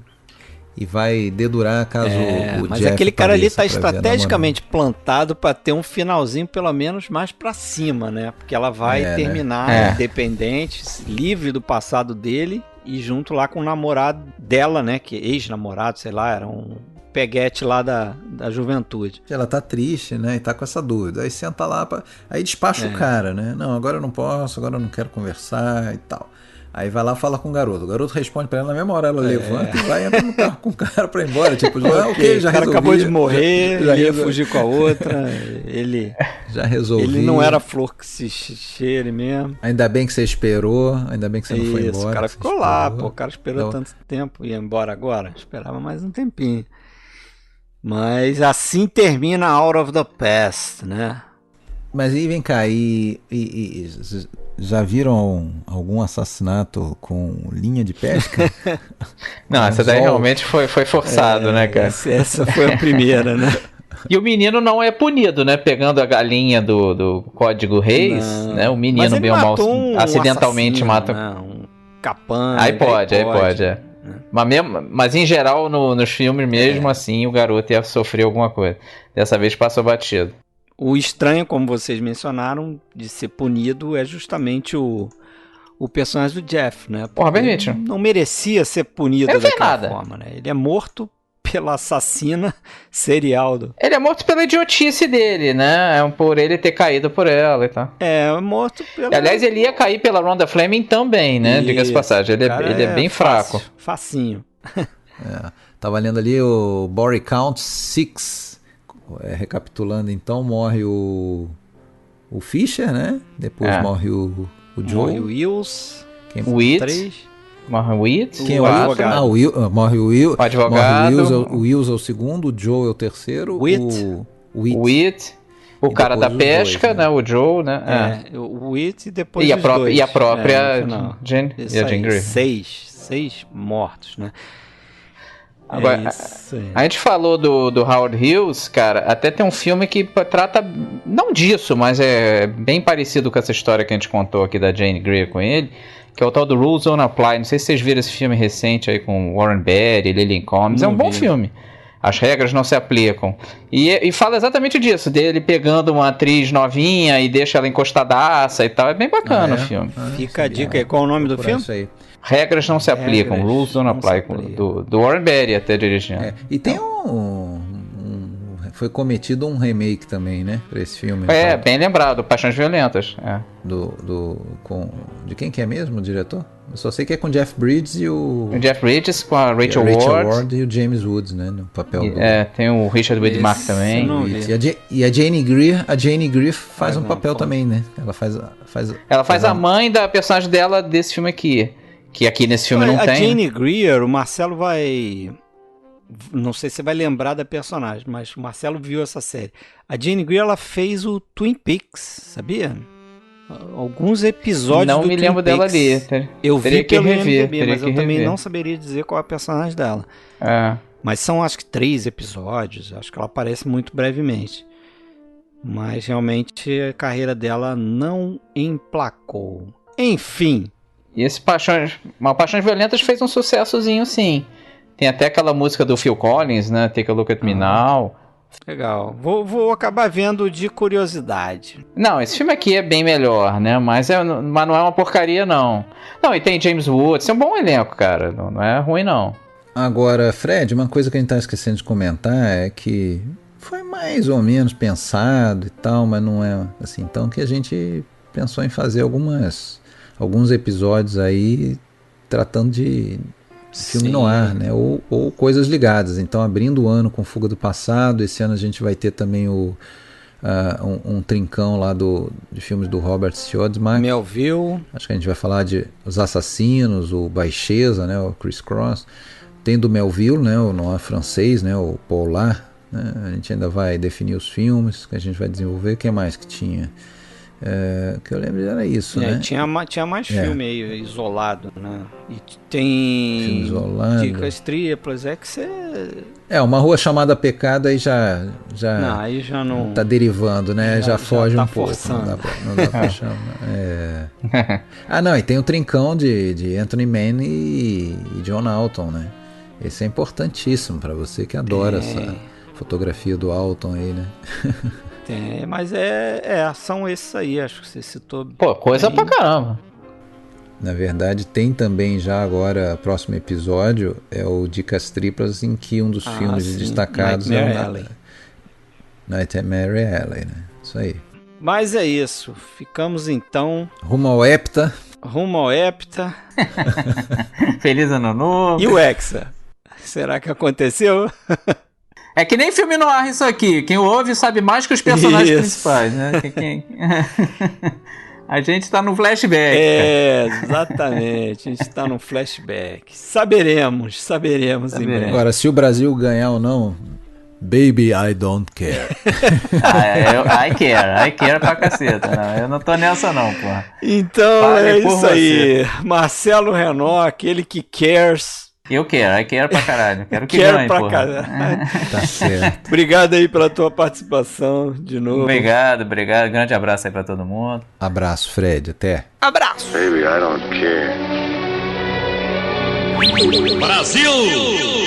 e vai dedurar caso o mas Jeff aquele cara ali tá apareça pra ver a estrategicamente plantado para ter um finalzinho pelo menos mais para cima, né? Porque ela vai terminar independente, livre do passado dele e junto lá com o namorado dela, né? Que ex-namorado, sei lá, era um peguete lá da juventude. Ela tá triste, né? E tá com essa dúvida. Aí senta lá, aí despacha o cara, né? Não, agora eu não posso, agora eu não quero conversar e tal. Aí vai lá e fala com o garoto. O garoto responde pra ela na mesma hora, ela levanta e vai entrar no carro com o cara pra ir embora. Tipo, ok, já resolvi. O cara acabou de morrer, já ia fugir com a outra. Ele já resolvi. Ele não era flor que se cheire mesmo. Ainda bem que você esperou, ainda bem que você não foi embora. O cara ficou lá, pô. O cara esperou tanto tempo, ia embora agora. Esperava mais um tempinho. Mas assim termina Out of the Past, né? Mas aí vem cá, já viram algum assassinato com linha de pesca? Não, essa daí realmente foi forçado, né, cara? Essa foi a primeira, né? E o menino não é punido, né? Pegando a galinha do Código Reis, né? O menino bem ou mal acidentalmente mata. Um capanga. Aí pode. Mas em geral, nos filmes mesmo assim, o garoto ia sofrer alguma coisa. Dessa vez passou batido. O estranho, como vocês mencionaram, de ser punido é justamente o personagem do Jeff, né? Porra, Benito. Não merecia ser punido daquela forma, né? Ele é morto pela assassina serial Ele é morto pela idiotice dele, né? Por ele ter caído por ela e tal. Morto pela... Aliás, ele ia cair pela Rhonda Fleming também, né? Diga-se de passagem. Ele é bem fraco. Facinho. Tava lendo ali o Body Count 6. Recapitulando então, morre o Fisher, né? Depois morre o Joe. Morre o Wills. O It. Morre o It. Quem é o advogado? Morre o Will. O advogado. O Wills é o segundo, o Joe é o terceiro. O It. O cara da pesca, dois, né? O Joe, né? O It e depois os dois. E a própria Jane Greer. 6 mortos, né? Agora, a gente falou do Howard Hughes, cara, até tem um filme que trata, não disso, mas é bem parecido com essa história que a gente contou aqui da Jane Greer com ele, que é o tal do Rules Don't Apply. Não sei se vocês viram esse filme recente aí com Warren Beatty, Lily Collins, é um bom filme. As regras não se aplicam. E fala exatamente disso, dele pegando uma atriz novinha e deixa ela encostadaça e tal. É bem bacana o filme. Fica a dica aí. Qual o nome do filme? Isso aí. Regras não se aplicam, rules don't apply. Do Warren Beatty até dirigindo. E tem foi cometido um remake também, né? Pra esse filme. Então. Bem lembrado, Paixões Violentas. De quem que é mesmo o diretor? Eu só sei que é com Jeff Bridges e o Jeff Bridges com a Rachel Ward e o James Woods, né? No papel do... tem o Richard Widmark também. E a Jane Greer faz um papel também, né? Ela faz a mãe da personagem dela desse filme aqui. Que aqui nesse filme não tem. A Jane Greer, o Marcelo vai... Não sei se você vai lembrar da personagem, mas o Marcelo viu essa série. A Jane Greer, ela fez o Twin Peaks, sabia? Alguns episódios não do me Twin lembro Peaks. dela ali. Eu vi pelo IMDb, mas eu também rever. não saberia dizer qual é a personagem dela. Mas são acho que 3 episódios, acho que ela aparece muito brevemente. Mas realmente a carreira dela não emplacou. Enfim. E esse Paixões Violentas fez um sucessozinho, sim. Tem até aquela música do Phil Collins, né? Take a Look at Me Now. Legal. Vou acabar vendo de curiosidade. Não, esse filme aqui é bem melhor, né? Mas não é uma porcaria, não. Não, e tem James Woods. É um bom elenco, cara. Não é ruim, não. Agora, Fred, uma coisa que a gente tá esquecendo de comentar é que foi mais ou menos pensado e tal, mas não é assim. Então que a gente pensou em fazer alguns episódios aí tratando de filme noir, né? Ou coisas ligadas. Então, abrindo o ano com Fuga do Passado, esse ano a gente vai ter também um trincão lá de filmes do Robert Siodmak. Melville. Acho que a gente vai falar de Os Assassinos, o Baixeza, né? O Criss Cross. Tem do Melville, né? O noir francês, né? O Polar. Né? A gente ainda vai definir os filmes que a gente vai desenvolver. O que mais que tinha? Que eu lembro era isso, né? Tinha mais filme aí isolado, né? E tem dicas triplas, que você... Uma Rua Chamada Pecado aí já não, aí já não tá derivando, né? Já foge tá um pouco. Forçando. Não dá pra chamar. Não, e tem o trincão de Anthony Mann e John Alton, né? Esse é importantíssimo pra você que adora essa fotografia do Alton aí, né? Tem, mas são esses aí, acho que você citou. Pô, coisa pra caramba. Na verdade, tem também já agora, próximo episódio, é o Dicas Triplas, em que um dos filmes destacados Nightmare Alley, né? Isso aí. Mas é isso, ficamos então... Rumo ao Hepta. Feliz Ano Novo. E o Hexa? Será que aconteceu? É que nem filme noir isso aqui. Quem ouve sabe mais que os personagens principais, né? A gente tá no flashback. Exatamente. A gente tá no flashback. Saberemos em breve. Agora, se o Brasil ganhar ou não, baby, I don't care. I care pra caceta. Não, eu não tô nessa não, porra. Então é isso aí. Marcelo Renault, aquele que cares... Eu quero pra caralho. Quero que ganhe, pra porra. caralho. Tá certo. Obrigado aí pela tua participação de novo. Obrigado. Grande abraço aí pra todo mundo. Abraço, Fred. Até. Abraço. Baby, I don't care. Brasil!